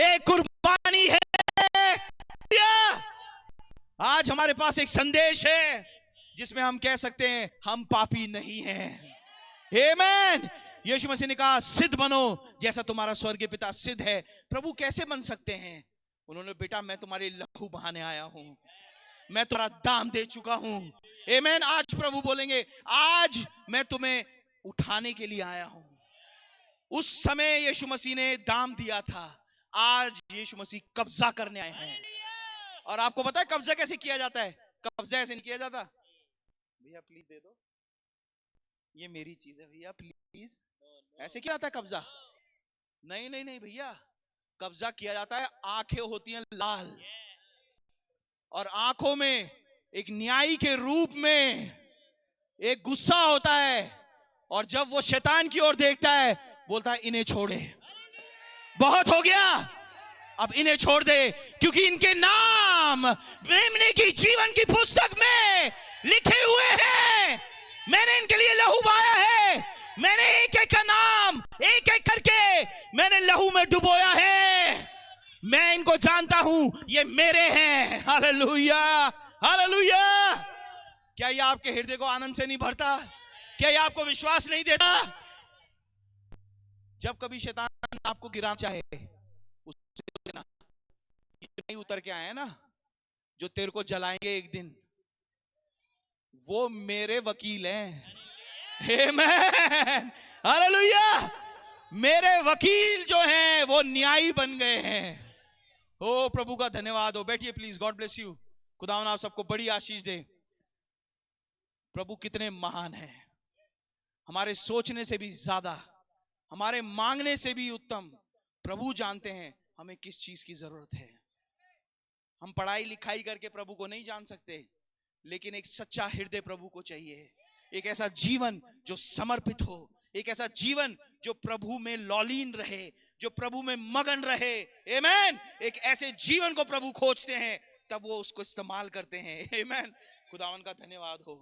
एक कुर्बानी है। आज हमारे पास एक संदेश है जिसमें हम कह सकते हैं हम पापी नहीं हैं। आमीन। यीशु मसीह ने कहा सिद्ध बनो जैसा तुम्हारा स्वर्गीय पिता सिद्ध है। प्रभु कैसे बन सकते हैं? उन्होंने, बेटा मैं तुम्हारे लहू बहाने आया हूं, मैं तुम्हारा दाम दे चुका हूं। आमीन। आज प्रभु बोलेंगे आज मैं तुम्हें उठाने के लिए आया हूं। उस समय यीशु मसीह ने दाम दिया था, आज यीशु मसीह कब्जा करने आए हैं। और आपको पता है कब्जा कैसे किया जाता है? कब्जा ऐसे नहीं किया जाता। भैया प्लीज दे दो, ये मेरी चीज है भैया प्लीज। ऐसे किया जाता है कब्जा? नहीं नहीं नहीं भैया, कब्जा किया जाता है, आंखें होती हैं लाल, और आंखों में एक न्यायी के रूप में एक गुस्सा होता है, और जब वो शैतान की ओर देखता है बोलता है इन्हें छोड़े, बहुत हो गया, अब इन्हें छोड़ दे, क्योंकि इनके नाम मेमने की जीवन की पुस्तक में लिखे हुए हैं। मैंने इनके लिए लहू बहाया है, मैंने एक एक का नाम एक एक करके मैंने लहू में डुबोया है। मैं इनको जानता हूं, ये मेरे हैं। Hallelujah, hallelujah. क्या ये आपके हृदय को आनंद से नहीं भरता? क्या ये आपको विश्वास नहीं देता? जब कभी शैतान आपको गिराना चाहे, उससे ना, ये नहीं उतर के आए हैं ना जो तेरे को जलाएंगे एक दिन, वो मेरे वकील हैं। आमीन, हालेलुया। मेरे वकील जो हैं वो न्यायी बन गए हैं। ओ प्रभु का धन्यवाद हो। बैठिए प्लीज, गॉड ब्लेस यू। खुदावन आप सबको बड़ी आशीष दे। प्रभु कितने महान हैं, हमारे सोचने से भी ज्यादा, हमारे मांगने से भी उत्तम प्रभु जानते हैं हमें किस चीज की जरूरत है। हम पढ़ाई लिखाई करके प्रभु को नहीं जान सकते, लेकिन एक सच्चा हृदय प्रभु को चाहिए, एक ऐसा जीवन जो समर्पित हो, एक ऐसा जीवन जो प्रभु में लौलीन रहे, जो प्रभु में मगन रहे। आमीन। एक ऐसे जीवन को प्रभु खोजते हैं, तब वो उसको इस्तेमाल करते हैं। आमीन। खुदावन का धन्यवाद हो।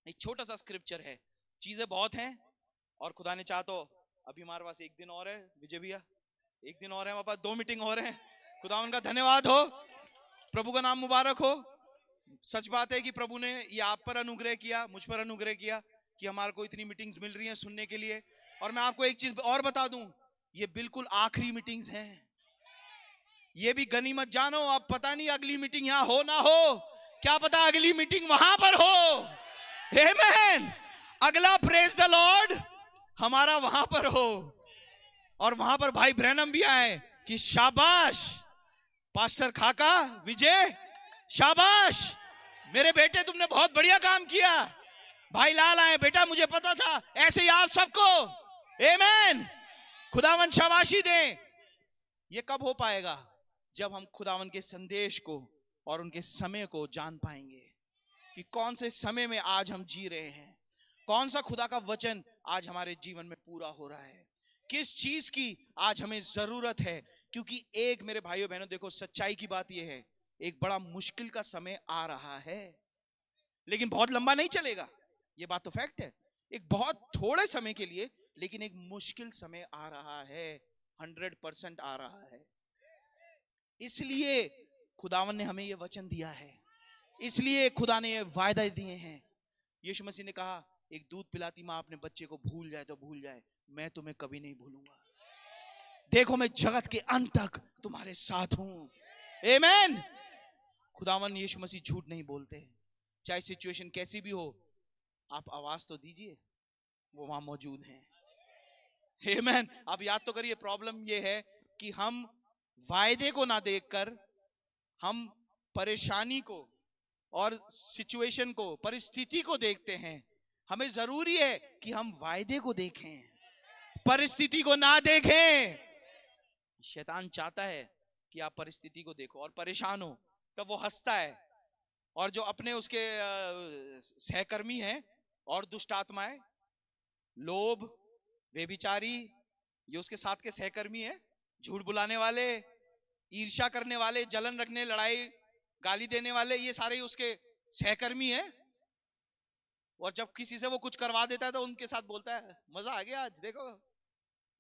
एक छोटा सा स्क्रिप्चर है, चीजें बहुत हैं, और खुदा ने चाहा तो अभी हमारे पास एक दिन और है, विजय भैया एक दिन और है, हमारे पास 2 मीटिंग और हैं। खुदावन का धन्यवाद हो, प्रभु का नाम मुबारक हो। सच बात है कि प्रभु ने ये आप पर अनुग्रह किया, मुझ पर अनुग्रह किया कि हमारे को इतनी मीटिंग्स मिल रही हैं सुनने के लिए। और मैं आपको एक चीज और बता दूं, ये बिल्कुल आखिरी मीटिंग्स हैं। ये भी गनीमत जानो, अब पता नहीं अगली मीटिंग यहां हो ना हो, क्या पता अगली मीटिंग वहां पर हो। आमेन। अगला प्रेज द लॉर्ड हमारा वहां पर हो, और वहां पर भाई ब्रैनम भी आए कि शाबाश पास्टर खाका विजय, शाबाश मेरे बेटे, तुमने बहुत बढ़िया काम किया। भाई लाल आए, बेटा मुझे पता था, ऐसे ही आप सबको। आमेन। खुदावन शाबाशी दें। ये कब हो पाएगा? जब हम खुदावन के संदेश को और उनके समय को जान पाएंगे कि कौन से समय में आज हम जी रहे हैं, कौन सा खुदा का वचन आज हमारे जीवन में पूरा हो रहा है, किस चीज की आज हमें जरूरत है। क्योंकि एक मेरे भाइयों बहनों देखो, सच्चाई की बात यह है, एक बड़ा मुश्किल का समय आ रहा है, लेकिन बहुत लंबा नहीं चलेगा। ये बात तो फैक्ट है। एक बहुत थोड़े समय के लिए, लेकिन एक मुश्किल समय आ रहा है, 100% आ रहा है। इसलिए खुदावन ने हमें यह वचन दिया है, इसलिए खुदा ने ये वायदा दिए हैं। यीशु मसीह ने कहा, एक दूध पिलाती माँ अपने बच्चे को भूल जाए तो भूल जाए, मैं तुम्हें कभी नहीं भूलूंगा। देखो मैं जगत के अंत तक तुम्हारे साथ हूं। आमेन। खुदावन यीशु मसीह झूठ नहीं बोलते। चाहे सिचुएशन कैसी भी हो, आप आवाज तो दीजिए, वो वहां मौजूद हैं। आमेन। आप याद तो करिए, प्रॉब्लम ये है कि हम वायदे को ना देखकर हम परेशानी को और सिचुएशन को, परिस्थिति को देखते हैं। हमें जरूरी है कि हम वायदे को देखें, परिस्थिति को ना देखें। शैतान चाहता है कि आप परिस्थिति को देखो और परेशान हो, तब वो हंसता है। और जो अपने उसके सहकर्मी हैं और दुष्ट आत्माएं, लोभ, व्यभिचारी, ये उसके साथ के सहकर्मी हैं। झूठ बुलाने वाले, ईर्ष्या करने वाले, जलन रखने, लड़ाई, गाली देने वाले, ये सारे उसके सहकर्मी हैं। और जब किसी से वो कुछ करवा देता है तो उनके साथ बोलता है, मजा आ गया आज। देखो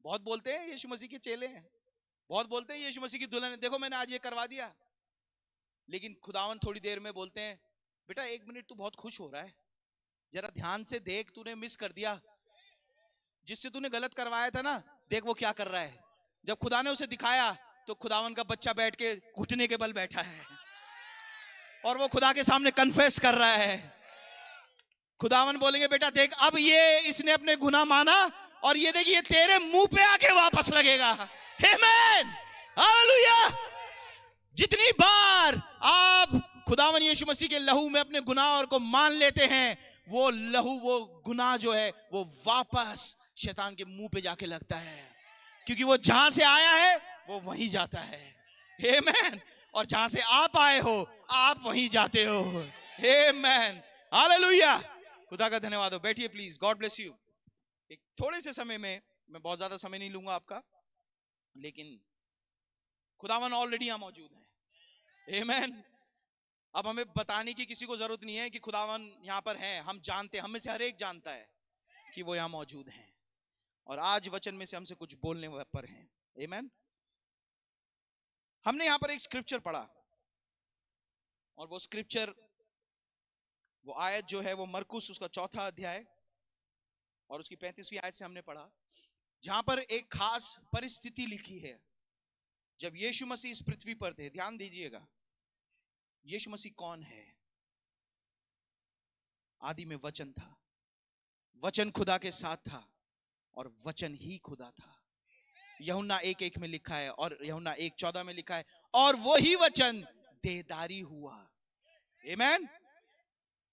बहुत बोलते हैं यीशु मसीह के चेले हैं, बहुत बोलते हैं यीशु मसीह की दुल्हन, देखो मैंने आज ये करवा दिया। लेकिन खुदावन थोड़ी देर में बोलते हैं, बेटा एक मिनट, तू बहुत खुश हो रहा है, जरा ध्यान से देख, तूने मिस कर दिया। जिससे तूने गलत करवाया था ना, देख वो क्या कर रहा है। जब खुदा ने उसे दिखाया तो खुदावन का बच्चा बैठ के घुटने के बल बैठा है और वो खुदा के सामने कन्फेस कर रहा है। खुदावन बोलेंगे, बेटा देख, अब ये इसने अपने गुनाह माना और ये देखिए तेरे मुंह पे आके वापस लगेगा। आमेन। हालेलुया। जितनी बार आप खुदावन यीशु मसीह के लहू में अपने गुनाह को मान लेते हैं, वो लहू, वो गुनाह जो है, वो वापस शैतान के मुंह पे जाके लगता है। क्योंकि वो जहां से आया है वो वहीं जाता है। आमेन। और जहां से आप आए हो, आप वहीं जाते हो। आमेन। हालेलुया। खुदा का धन्यवाद हो। बैठिए प्लीज। God bless you. एक थोड़े से समय में, मैं बहुत ज्यादा समय नहीं लूंगा आपका, लेकिन खुदावन ऑलरेडी यहां मौजूद है। आमेन। अब हमें बताने की किसी को जरूरत नहीं है कि खुदावन यहां पर है। हम जानते हैं, हम में से हर एक जानता है कि वो यहां मौजूद हैं और आज वचन में से हमसे कुछ बोलने पर हैं। आमेन। हमने यहां पर एक स्क्रिप्चर पढ़ा और वो स्क्रिप्चर, वो आयत जो है, वो मरकुस उसका 4था अध्याय और उसकी 35वीं आयत से हमने पढ़ा, जहां पर एक खास परिस्थिति लिखी है। जब यीशु मसीह इस पृथ्वी पर थे, ध्यान दीजिएगा, यीशु मसीह कौन है? आदि में वचन था, वचन खुदा के साथ था और वचन ही खुदा था। यूहन्ना 1:1 में लिखा है और यूहन्ना 1:14 में लिखा है, और वही वचन देहधारी हुआ। आमेन।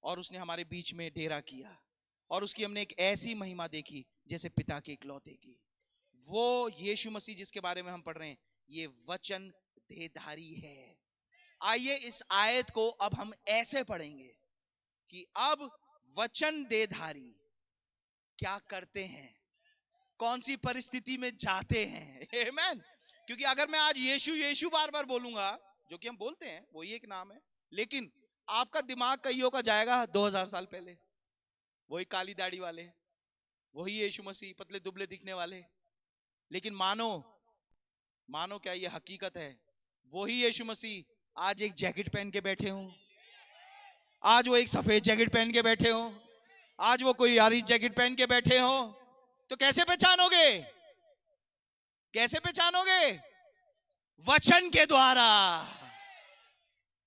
और उसने हमारे बीच में डेरा किया और उसकी हमने एक ऐसी महिमा देखी जैसे पिता के इकलौते की। वो यीशु मसीह जिसके बारे में हम पढ़ रहे हैं, ये वचन देहधारी है। आइए इस आयत को अब हम ऐसे पढ़ेंगे कि अब वचन देहधारी क्या करते हैं, कौन सी परिस्थिति में जाते हैं। आमेन। क्योंकि अगर मैं आज यीशु यीशु बार बार बोलूंगा, जो कि हम बोलते हैं, वही एक नाम है, लेकिन आपका दिमाग कईयों का जाएगा 2000 साल पहले, वही काली दाढ़ी वाले, वही यीशु मसीह पतले दुबले दिखने वाले। लेकिन मानो क्या ये हकीकत है, वही यीशु मसीह आज एक जैकेट पहन के बैठे हों, आज वो एक सफेद जैकेट पहन के बैठे हों, आज वो कोई यारी जैकेट पहन के बैठे हों, तो कैसे पहचानोगे? कैसे पहचानोगे? वचन के द्वारा।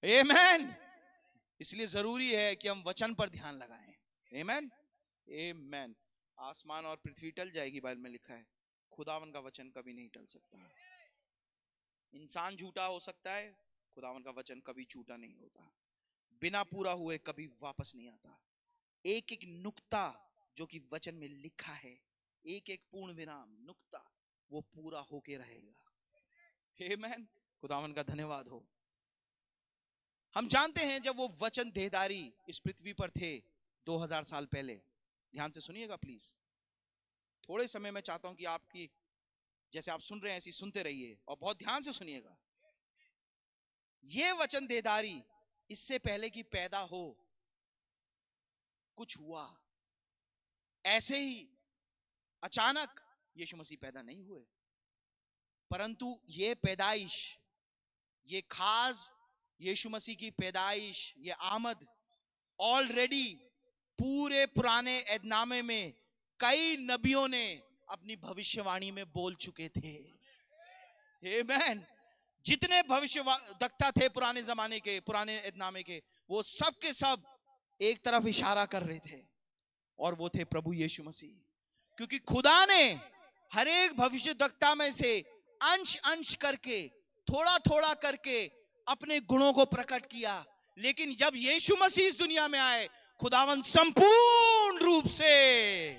आमेन। इसलिए जरूरी है कि हम वचन पर ध्यान लगाएं। आमेन, आमेन। आसमान और पृथ्वी टल जाएगी, बाइबल में लिखा है, खुदावन का वचन कभी नहीं टल सकता। इंसान झूठा हो सकता है, खुदावन का वचन कभी झूठा नहीं होता। बिना पूरा हुए कभी वापस नहीं आता। एक एक नुक्ता जो कि वचन में लिखा है, एक एक पूर्ण विराम नुक्ता, वो पूरा होके रहेगा। आमेन, खुदावन का धन्यवाद हो। हम जानते हैं जब वो वचन देहधारी इस पृथ्वी पर थे 2000 साल पहले, ध्यान से सुनिएगा प्लीज, थोड़े समय में चाहता हूं कि आपकी जैसे आप सुन रहे हैं ऐसी सुनते रहिए और बहुत ध्यान से सुनिएगा। ये वचन देहधारी इससे पहले कि पैदा हो कुछ हुआ, ऐसे ही अचानक यीशु मसीह पैदा नहीं हुए, परंतु ये पैदाइश, ये खास यीशु मसीह की पैदाइश, ये आमद ऑलरेडी पूरे पुराने एदनामे में कई नबियों ने अपनी भविष्यवाणी में बोल चुके थे। आमेन। जितने भविष्यवक्ता थे पुराने जमाने के, पुराने एदनामे के, वो सब के सब एक तरफ इशारा कर रहे थे और वो थे प्रभु यीशु मसीह। क्योंकि खुदा ने हर एक भविष्यवक्ता में से अंश अंश करके, थोड़ा थोड़ा करके अपने गुणों को प्रकट किया, लेकिन जब यीशु मसीह इस दुनिया में आए, खुदावन संपूर्ण रूप से,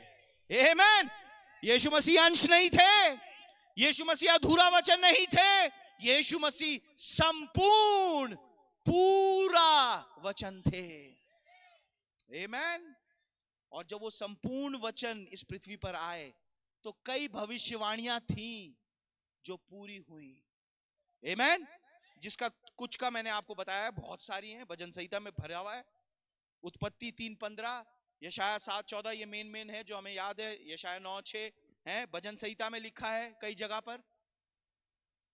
आमेन, यीशु मसीह अंश नहीं थे, यीशु मसीह अधूरा वचन नहीं थे, यीशु मसीह संपूर्ण पूरा वचन थे। आमेन। और जब वो संपूर्ण वचन इस पृथ्वी पर आए तो कई भविष्यवाणियां थी जो पूरी हुई। आमेन। जिसका कुछ का मैंने आपको बताया, बहुत सारी हैं, भजन संहिता में भरा हुआ है। उत्पत्ति 3:15, यशाया 7:14, ये मेन है जो हमें याद है। यशाया 9:6 है, भजन संहिता में लिखा है कई जगह पर।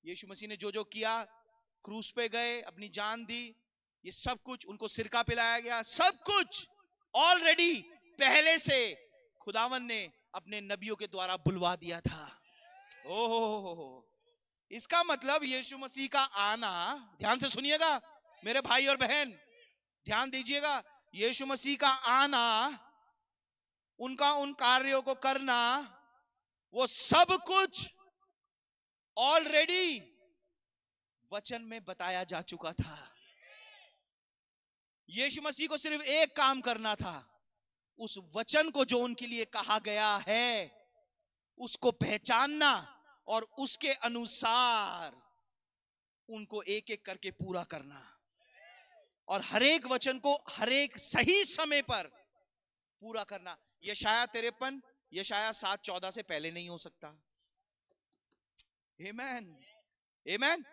यीशु मसीह ने जो जो किया, क्रूस पे गए, अपनी जान दी, ये सब कुछ, उनको सिरका पिलाया गया, सब कुछ ऑलरेडी पहले से खुदावन ने अपने नबियों के द्वारा बुलवा दिया था। ओहो, इसका मतलब यीशु मसीह का आना, ध्यान से सुनिएगा मेरे भाई और बहन, ध्यान दीजिएगा, यीशु मसीह का आना, उनका उन कार्यों को करना, वो सब कुछ ऑलरेडी वचन में बताया जा चुका था। यीशु मसीह को सिर्फ एक काम करना था, उस वचन को जो उनके लिए कहा गया है उसको पहचानना और उसके अनुसार उनको एक एक करके पूरा करना, और हर एक वचन को हर एक सही समय पर पूरा करना। यशाया 53, यशाया 7:14 से पहले नहीं हो सकता। आमेन, आमेन।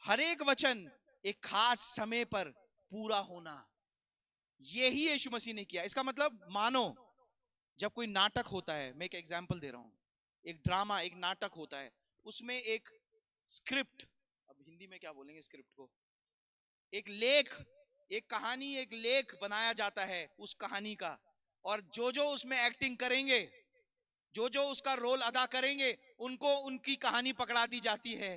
हर एक वचन एक खास समय पर पूरा होना, यही यीशु मसीह ने किया। इसका मतलब मानो जब कोई नाटक होता है, मैं एक एग्जांपल दे रहा हूं, एक ड्रामा, एक नाटक होता है, उसमें एक स्क्रिप्ट, अब हिंदी में क्या बोलेंगे स्क्रिप्ट को, एक लेख, एक कहानी, एक लेख बनाया जाता है उस कहानी का, और जो जो उसमें एक्टिंग करेंगे, जो जो उसका रोल अदा करेंगे, उनको उनकी कहानी पकड़ा दी जाती है,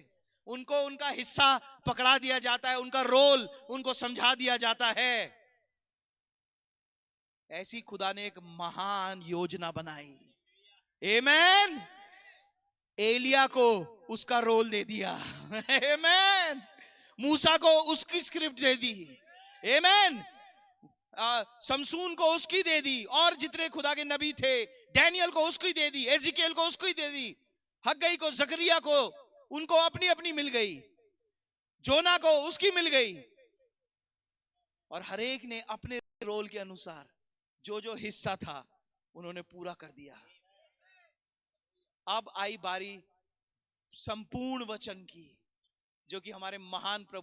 उनको उनका हिस्सा पकड़ा दिया जाता है, उनका रोल उनको समझा दिया जाता है। ऐसी खुदा ने एक महान योजना बनाई। आमेन। एलिया को उसका रोल दे दिया। आमेन। मूसा को उसकी स्क्रिप्ट दे दी। आमेन। शमसून को उसकी दे दी, और जितने खुदा के नबी थे, डैनियल को उसकी दे दी, एजिकेल को उसकी दे दी, हग्गई को, जकरिया को, उनको अपनी अपनी मिल गई, जोना को उसकी मिल गई, और हर एक ने अपने रोल के अनुसार जो जो हिस्सा था उन्होंने पूरा कर दिया। अब आई बारी संपूर्ण वचन की, जो कि हमारे महान प्रभु